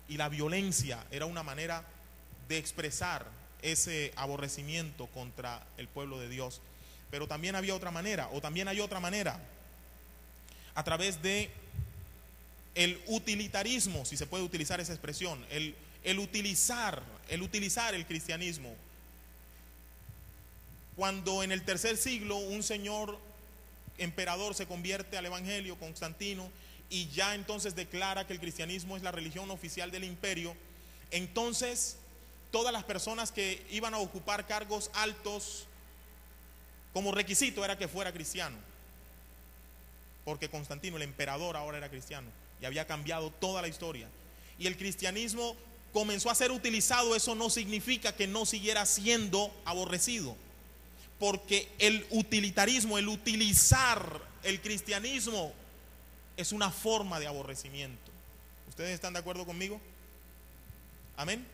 y la violencia era una manera de expresar ese aborrecimiento contra el pueblo de Dios. Pero también había otra manera, o también hay otra manera, a través de el utilitarismo, si se puede utilizar esa expresión, el utilizar el cristianismo. Cuando en el tercer siglo un señor emperador se convierte al evangelio, Constantino, y ya entonces declara que el cristianismo es la religión oficial del imperio, entonces todas las personas que iban a ocupar cargos altos, como requisito era que fuera cristiano, porque Constantino, el emperador, ahora era cristiano y había cambiado toda la historia. Y el cristianismo comenzó a ser utilizado. Eso no significa que no siguiera siendo aborrecido, porque el utilitarismo, el utilizar el cristianismo, es una forma de aborrecimiento. ¿Ustedes están de acuerdo conmigo? Amén.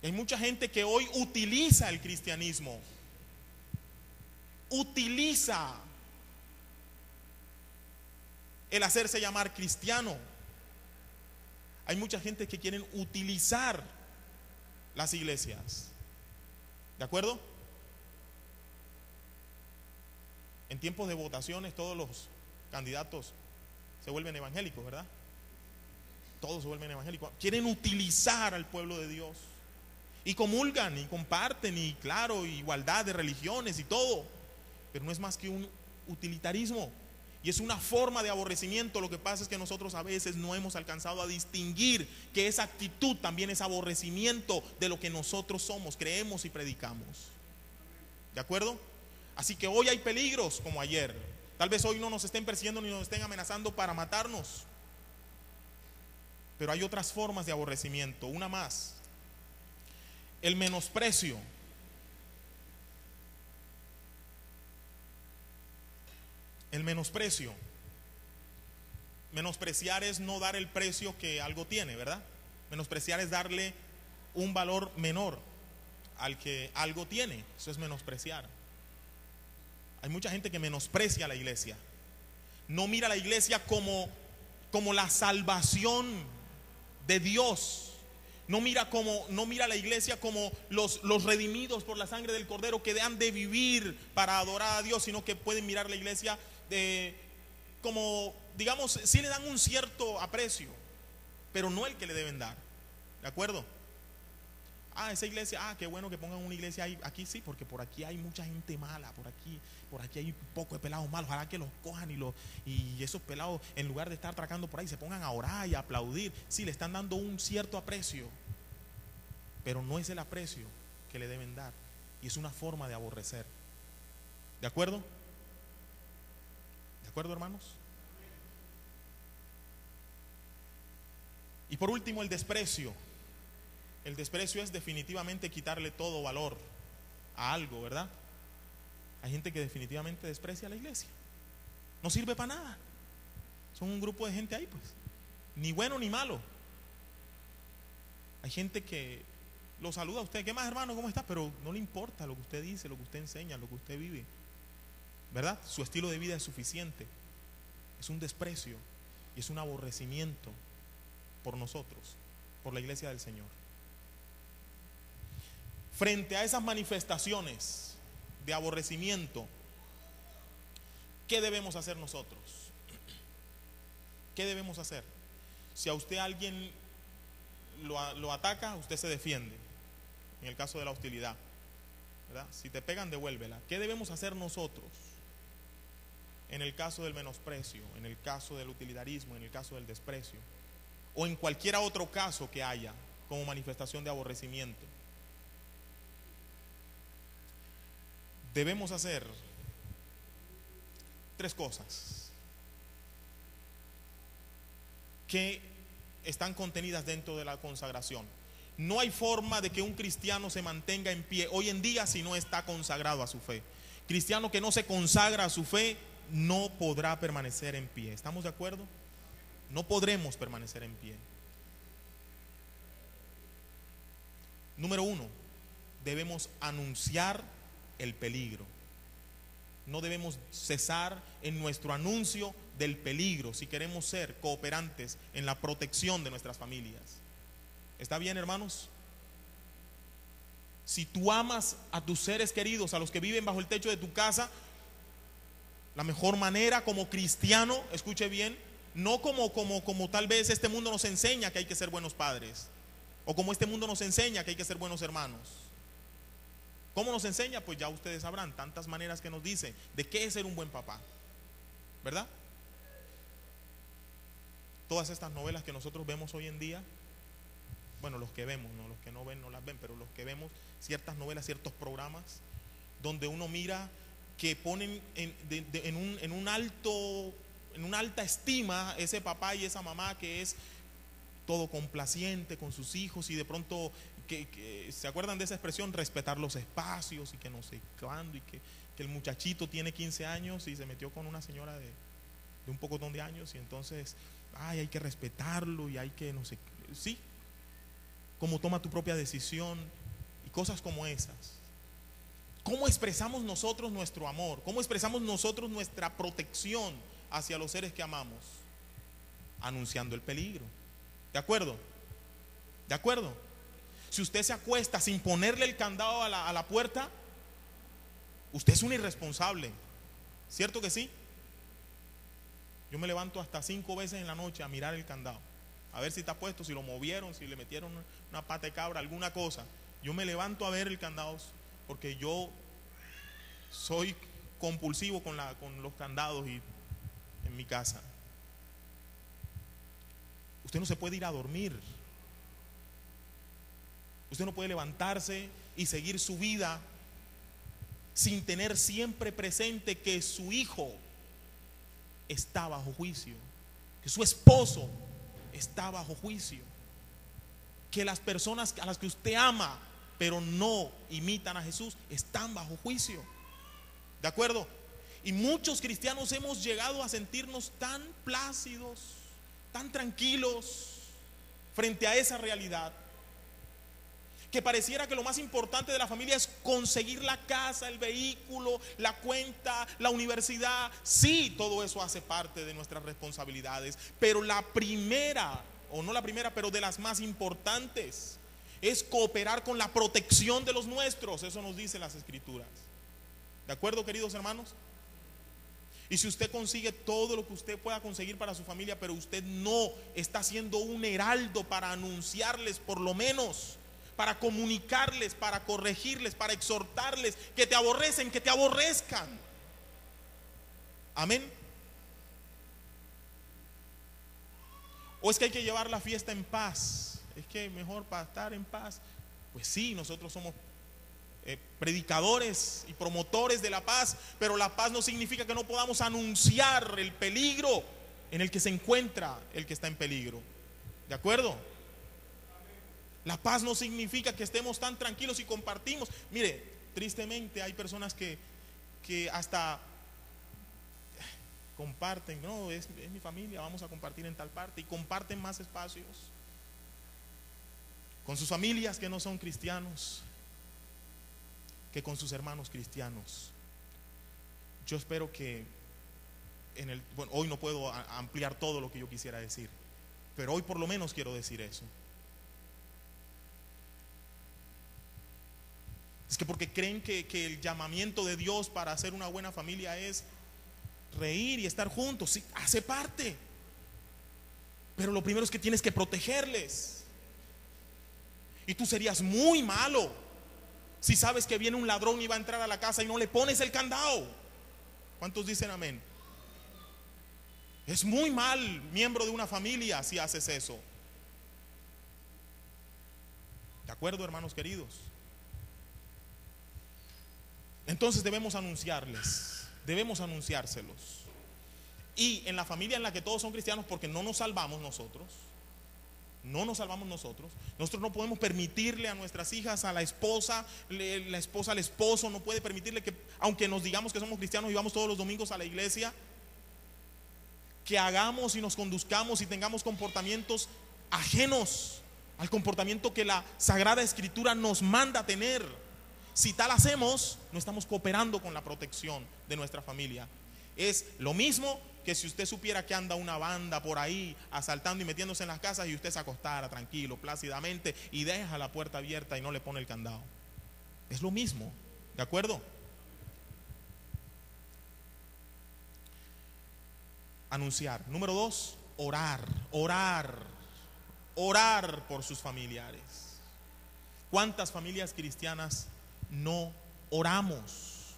Hay mucha gente que hoy utiliza el cristianismo, utiliza el hacerse llamar cristiano. Hay mucha gente que quieren utilizar las iglesias. ¿De acuerdo? En tiempos de votaciones todos los candidatos se vuelven evangélicos, ¿verdad? Todos se vuelven evangélicos. Quieren utilizar al pueblo de Dios. Y comulgan y comparten, y claro, igualdad de religiones y todo. Pero no es más que un utilitarismo. Y es una forma de aborrecimiento. Lo que pasa es que nosotros a veces no hemos alcanzado a distinguir que esa actitud también es aborrecimiento de lo que nosotros somos, creemos y predicamos. ¿De acuerdo? Así que hoy hay peligros como ayer. Tal vez hoy no nos estén persiguiendo ni nos estén amenazando para matarnos, pero hay otras formas de aborrecimiento. Una más: el menosprecio. El menosprecio. Menospreciar es no dar el precio que algo tiene, ¿verdad? Menospreciar es darle un valor menor al que algo tiene. Eso es menospreciar. Hay mucha gente que menosprecia a la iglesia. No mira a la iglesia como la salvación de Dios. No mira a la iglesia como los redimidos por la sangre del Cordero que han de vivir para adorar a Dios, sino que pueden mirar a la iglesia como, digamos, sí le dan un cierto aprecio, pero no el que le deben dar. ¿De acuerdo? Esa iglesia, qué bueno que pongan una iglesia ahí, aquí sí, porque por aquí hay mucha gente mala, por aquí hay un poco de pelados malos. Ojalá que los cojan y esos pelados, en lugar de estar atracando por ahí, se pongan a orar y a aplaudir. Sí, le están dando un cierto aprecio, pero no es el aprecio que le deben dar, y es una forma de aborrecer. ¿De acuerdo? ¿De acuerdo, hermanos? Y por último, el desprecio. El desprecio es definitivamente quitarle todo valor a algo, ¿verdad? Hay gente que definitivamente desprecia a la iglesia. No sirve para nada. Son un grupo de gente ahí, pues. Ni bueno ni malo. Hay gente que lo saluda a usted. ¿Qué más, hermano? ¿Cómo está? Pero no le importa lo que usted dice, lo que usted enseña, lo que usted vive, ¿verdad? Su estilo de vida es suficiente. Es un desprecio y es un aborrecimiento por nosotros, por la iglesia del Señor. Frente a esas manifestaciones de aborrecimiento, ¿qué debemos hacer nosotros? ¿Qué debemos hacer? Si a usted alguien lo ataca, usted se defiende. En el caso de la hostilidad, ¿verdad? Si te pegan, devuélvela. ¿Qué debemos hacer nosotros en el caso del menosprecio, en el caso del utilitarismo, en el caso del desprecio, o en cualquier otro caso que haya como manifestación de aborrecimiento? debemos hacer tres cosas que están contenidas dentro de la consagración. No hay forma de que un cristiano se mantenga en pie hoy en día si no está consagrado a su fe. Cristiano que no se consagra a su fe no podrá permanecer en pie. ¿Estamos de acuerdo? No podremos permanecer en pie. Número uno, debemos anunciar el peligro. No debemos cesar en nuestro anuncio del peligro si queremos ser cooperantes en la protección de nuestras familias. ¿Está bien, hermanos? Si tú amas a tus seres queridos, a los que viven bajo el techo de tu casa, la mejor manera como cristiano, escuche bien, no como tal vez este mundo nos enseña que hay que ser buenos padres, o como este mundo nos enseña que hay que ser buenos hermanos. ¿Cómo nos enseña? Pues ya ustedes sabrán, tantas maneras que nos dice de qué es ser un buen papá, ¿verdad? Todas estas novelas que nosotros vemos hoy en día, bueno, los que vemos, no los que no ven no las ven, pero los que vemos ciertas novelas, ciertos programas donde uno mira que ponen en una alta estima ese papá y esa mamá que es todo complaciente con sus hijos, y de pronto que se acuerdan de esa expresión, respetar los espacios y que no sé cuándo, y que el muchachito tiene 15 años y se metió con una señora de un pocotón de años, y entonces hay que respetarlo y hay que no sé, sí, cómo toma tu propia decisión y cosas como esas. ¿Cómo expresamos nosotros nuestro amor? ¿Cómo expresamos nosotros nuestra protección hacia los seres que amamos? Anunciando el peligro. ¿De acuerdo? ¿De acuerdo? Si usted se acuesta sin ponerle el candado a la puerta, usted es un irresponsable. ¿Cierto que sí? Yo me levanto hasta 5 veces en la noche a mirar el candado, a ver si está puesto, si lo movieron, si le metieron una pata de cabra, alguna cosa. Yo me levanto a ver el candado porque yo soy compulsivo con los candados en mi casa. Usted no se puede ir a dormir. Usted no puede levantarse y seguir su vida sin tener siempre presente que su hijo está bajo juicio, que su esposo está bajo juicio, que las personas a las que usted ama pero no imitan a Jesús están bajo juicio. ¿De acuerdo? Y muchos cristianos hemos llegado a sentirnos tan plácidos, tan tranquilos frente a esa realidad, que pareciera que lo más importante de la familia es conseguir la casa, el vehículo, la cuenta, la universidad. Sí, todo eso hace parte de nuestras responsabilidades, pero la primera, o no la primera, pero de las más importantes, es cooperar con la protección de los nuestros. Eso nos dice las Escrituras. ¿De acuerdo, queridos hermanos? Y si usted consigue todo lo que usted pueda conseguir para su familia, pero usted no está siendo un heraldo para anunciarles, por lo menos para comunicarles, para corregirles, para exhortarles, que te aborrecen, que te aborrezcan. Amén. O es que hay que llevar la fiesta en paz. Es que mejor para estar en paz. Pues sí, nosotros somos predicadores y promotores de la paz, pero la paz no significa que no podamos anunciar el peligro en el que se encuentra el que está en peligro. ¿De acuerdo? La paz no significa que estemos tan tranquilos y compartimos. Mire, tristemente hay personas que hasta comparten, no, es mi familia, vamos a compartir en tal parte, y comparten más espacios con sus familias que no son cristianos que con sus hermanos cristianos. Yo espero que hoy no puedo ampliar todo lo que yo quisiera decir, pero hoy por lo menos quiero decir eso. Es que porque creen que el llamamiento de Dios para hacer una buena familia es reír y estar juntos. Sí, hace parte, pero lo primero es que tienes que protegerles. Y tú serías muy malo si sabes que viene un ladrón y va a entrar a la casa y no le pones el candado. ¿Cuántos dicen amén? Es muy mal miembro de una familia si haces eso. ¿De acuerdo, hermanos queridos? Entonces debemos anunciárselos. Y en la familia en la que todos son cristianos, porque no nos salvamos nosotros, nosotros no podemos permitirle a nuestras hijas, a la esposa al esposo, no puede permitirle que, aunque nos digamos que somos cristianos y vamos todos los domingos a la iglesia, que hagamos y nos conduzcamos y tengamos comportamientos ajenos al comportamiento que la Sagrada Escritura nos manda tener. Si tal hacemos, no estamos cooperando con la protección de nuestra familia. Es lo mismo que si usted supiera que anda una banda por ahí asaltando y metiéndose en las casas y usted se acostara tranquilo, plácidamente, y deja la puerta abierta y no le pone el candado. Es lo mismo, ¿de acuerdo? Anunciar. Número 2, orar por sus familiares. ¿Cuántas familias cristianas no oramos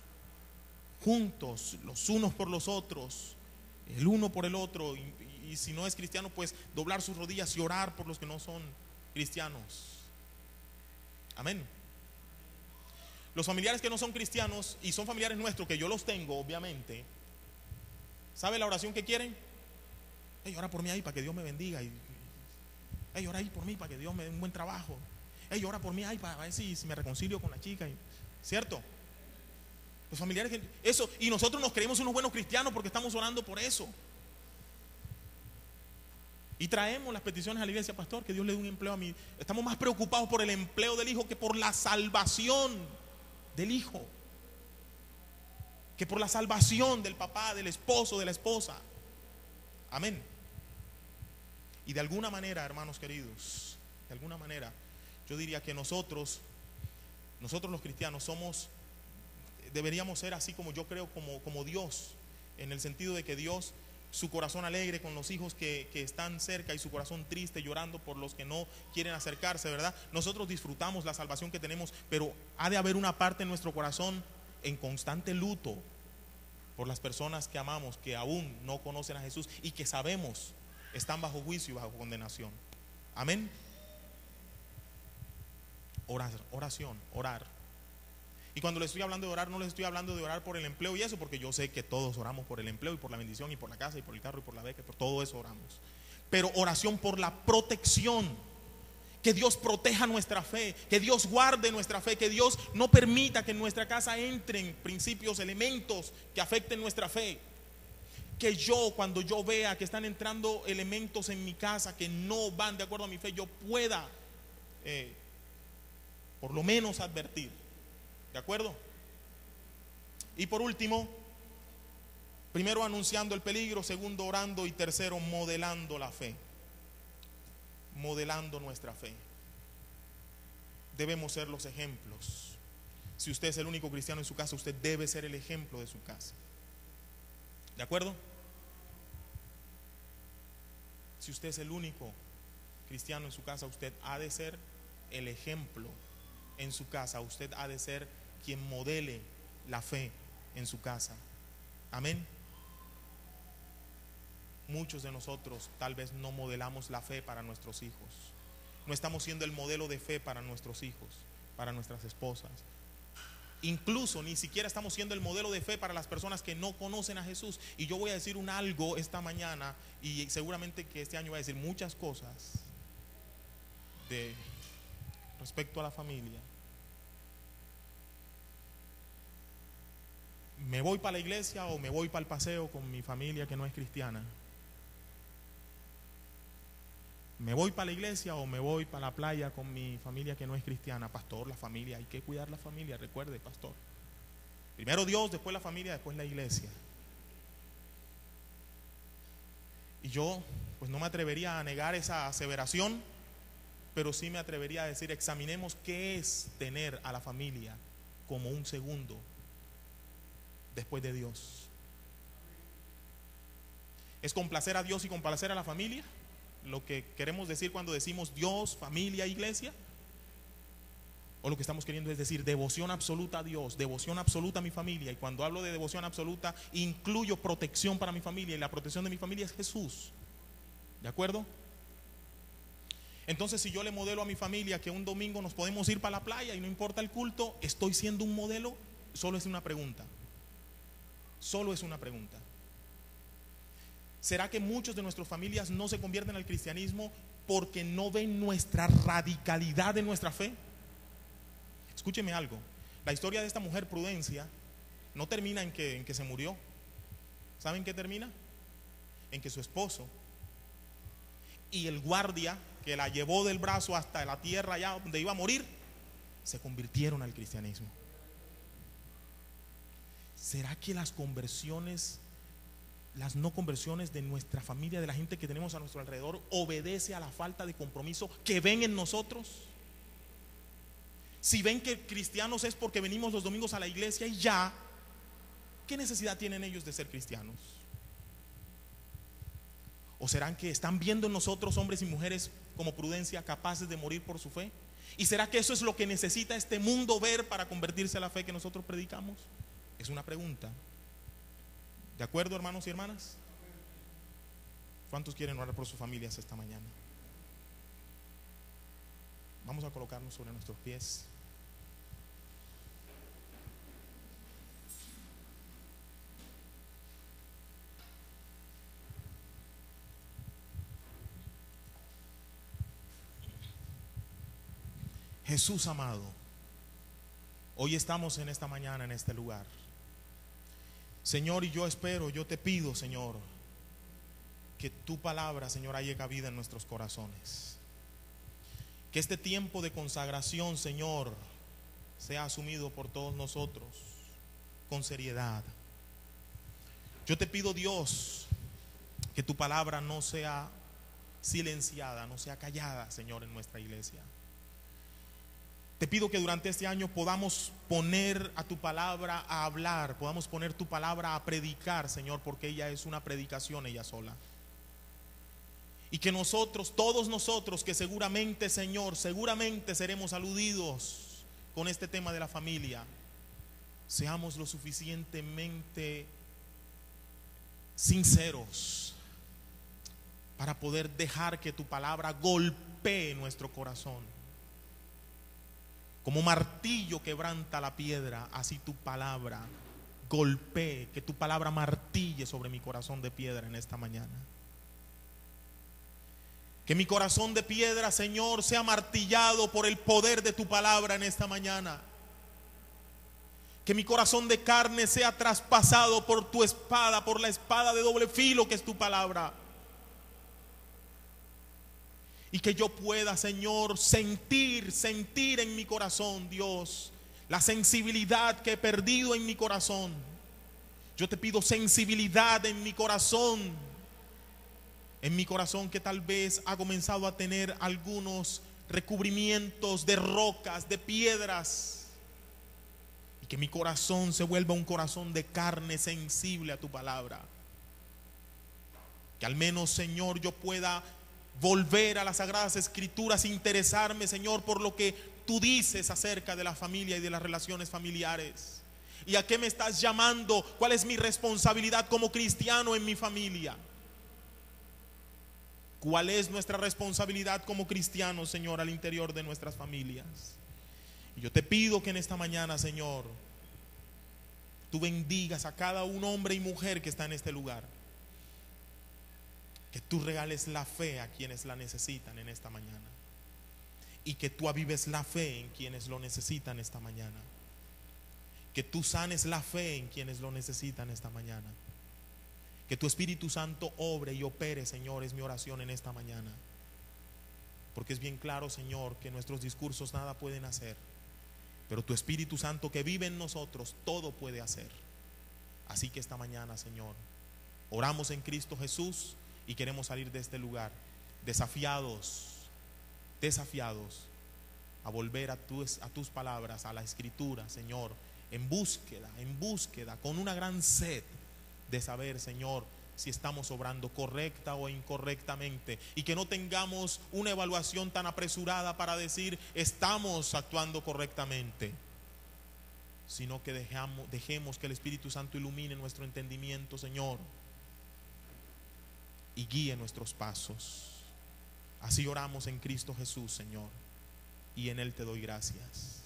juntos, los unos por los otros, el uno por el otro? Y si no es cristiano, pues doblar sus rodillas y orar por los que no son cristianos. Amén. Los familiares que no son cristianos y son familiares nuestros, que yo los tengo obviamente, ¿sabe la oración que quieren? Hey, ora por mí ahí para que Dios me bendiga. Hey, ora ahí por mí para que Dios me dé un buen trabajo. Hey, ora por mí ahí para ver si me reconcilio con la chica. ¿Cierto? Los familiares, eso, y nosotros nos creemos unos buenos cristianos porque estamos orando por eso. Y traemos las peticiones a la iglesia, pastor, que Dios le dé un empleo a mí. Estamos más preocupados por el empleo del hijo que por la salvación del hijo, que por la salvación del papá, del esposo, de la esposa. Amén. Y de alguna manera, hermanos queridos, de alguna manera, yo diría que nosotros los cristianos deberíamos ser así como yo creo, como Dios, en el sentido de que Dios, su corazón alegre con los hijos que están cerca y su corazón triste llorando por los que no quieren acercarse, ¿verdad? Nosotros disfrutamos la salvación que tenemos, pero ha de haber una parte en nuestro corazón en constante luto por las personas que amamos, que aún no conocen a Jesús y que sabemos están bajo juicio y bajo condenación. Amén. Orar. Y cuando les estoy hablando de orar, no les estoy hablando de orar por el empleo y eso, porque yo sé que todos oramos por el empleo y por la bendición y por la casa y por el carro y por la beca, por todo eso oramos. Pero oración por la protección, que Dios proteja nuestra fe, que Dios guarde nuestra fe, que Dios no permita que en nuestra casa entren principios, elementos que afecten nuestra fe. Que cuando yo vea que están entrando elementos en mi casa que no van de acuerdo a mi fe, yo pueda por lo menos advertir. ¿De acuerdo? Y por último, primero anunciando el peligro, segundo orando y tercero modelando la fe. Modelando nuestra fe. Debemos ser los ejemplos. Si usted es el único cristiano en su casa, usted debe ser el ejemplo de su casa. ¿De acuerdo? Si usted es el único cristiano en su casa, usted ha de ser el ejemplo en su casa. Usted ha de ser quien modele la fe en su casa. Amén. Muchos de nosotros tal vez no modelamos la fe para nuestros hijos. No estamos siendo el modelo de fe para nuestros hijos, para nuestras esposas. Incluso ni siquiera estamos siendo el modelo de fe para las personas que no conocen a Jesús. Y yo voy a decir algo esta mañana, y seguramente que este año voy a decir muchas cosas respecto a la familia. ¿Me voy para la iglesia o me voy para el paseo con mi familia que no es cristiana? ¿Me voy para la iglesia o me voy para la playa con mi familia que no es cristiana? Pastor, la familia, hay que cuidar la familia, recuerde, pastor. Primero Dios, después la familia, después la iglesia. Y yo pues no me atrevería a negar esa aseveración, pero sí me atrevería a decir, examinemos qué es tener a la familia como un segundo después de Dios. ¿Es complacer a Dios y complacer a la familia lo que queremos decir cuando decimos Dios, familia, iglesia? O lo que estamos queriendo es decir devoción absoluta a Dios, devoción absoluta a mi familia. Y cuando hablo de devoción absoluta, incluyo protección para mi familia, y la protección de mi familia es Jesús. ¿De acuerdo? Entonces, si yo le modelo a mi familia que un domingo nos podemos ir para la playa y no importa el culto, ¿estoy siendo un modelo Solo es una pregunta. Solo es una pregunta. ¿Será que muchos de nuestras familias no se convierten al cristianismo porque no ven nuestra radicalidad de nuestra fe? Escúcheme algo. La historia de esta mujer Prudencia no termina en que se murió. ¿Saben qué termina? En que su esposo y el guardia que la llevó del brazo hasta la tierra allá donde iba a morir, se convirtieron al cristianismo. ¿Será que las conversiones, las no conversiones de nuestra familia, de la gente que tenemos a nuestro alrededor, obedece a la falta de compromiso que ven en nosotros? Si ven que cristianos es porque venimos los domingos a la iglesia y ya, ¿qué necesidad tienen ellos de ser cristianos? ¿O serán que están viendo en nosotros hombres y mujeres como Prudencia capaces de morir por su fe? ¿Y será que eso es lo que necesita este mundo ver para convertirse a la fe que nosotros predicamos? Es una pregunta. ¿De acuerdo, hermanos y hermanas? ¿Cuántos quieren orar por sus familias esta mañana? Vamos a colocarnos sobre nuestros pies. Jesús amado, hoy estamos en esta mañana en este lugar, Señor, y yo te pido, Señor, que tu palabra, Señor, haya cabida en nuestros corazones. Que este tiempo de consagración, Señor, sea asumido por todos nosotros con seriedad. Yo te pido, Dios, que tu palabra no sea silenciada, no sea callada, Señor, en nuestra iglesia. Te pido que durante este año podamos poner a tu palabra a hablar, podamos poner tu palabra a predicar, Señor, porque ella es una predicación ella sola. Y que nosotros, todos nosotros, que seguramente, Señor, seguramente seremos aludidos con este tema de la familia, seamos lo suficientemente sinceros para poder dejar que tu palabra golpee nuestro corazón. Como martillo quebranta la piedra, así tu palabra golpee, que tu palabra martille sobre mi corazón de piedra en esta mañana. Que mi corazón de piedra, Señor, sea martillado por el poder de tu palabra en esta mañana. Que mi corazón de carne sea traspasado por tu espada, por la espada de doble filo que es tu palabra. Y que yo pueda, Señor, sentir en mi corazón, Dios, la sensibilidad que he perdido en mi corazón. Yo te pido sensibilidad en mi corazón que tal vez ha comenzado a tener algunos recubrimientos de rocas, de piedras. Y que mi corazón se vuelva un corazón de carne sensible a tu palabra. Que al menos, Señor, yo pueda volver a las Sagradas Escrituras, interesarme, Señor, por lo que tú dices acerca de la familia y de las relaciones familiares. ¿Y a qué me estás llamando? ¿Cuál es mi responsabilidad como cristiano en mi familia? ¿Cuál es nuestra responsabilidad como cristianos, Señor, al interior de nuestras familias? Y yo te pido que en esta mañana, Señor, tú bendigas a cada un hombre y mujer que está en este lugar. Que tú regales la fe a quienes la necesitan en esta mañana. Y que tú avives la fe en quienes lo necesitan esta mañana. Que tú sanes la fe en quienes lo necesitan esta mañana. Que tu Espíritu Santo obre y opere, Señor, es mi oración en esta mañana. Porque es bien claro, Señor, que nuestros discursos nada pueden hacer. Pero tu Espíritu Santo que vive en nosotros todo puede hacer. Así que esta mañana, Señor, oramos en Cristo Jesús. Y queremos salir de este lugar desafiados a volver a tus palabras, a la Escritura, Señor, en búsqueda, con una gran sed de saber, Señor, si estamos obrando correcta o incorrectamente. Y que no tengamos una evaluación tan apresurada para decir estamos actuando correctamente, sino que dejemos que el Espíritu Santo ilumine nuestro entendimiento, Señor, y guíe nuestros pasos. Así oramos en Cristo Jesús, Señor, y en Él te doy gracias.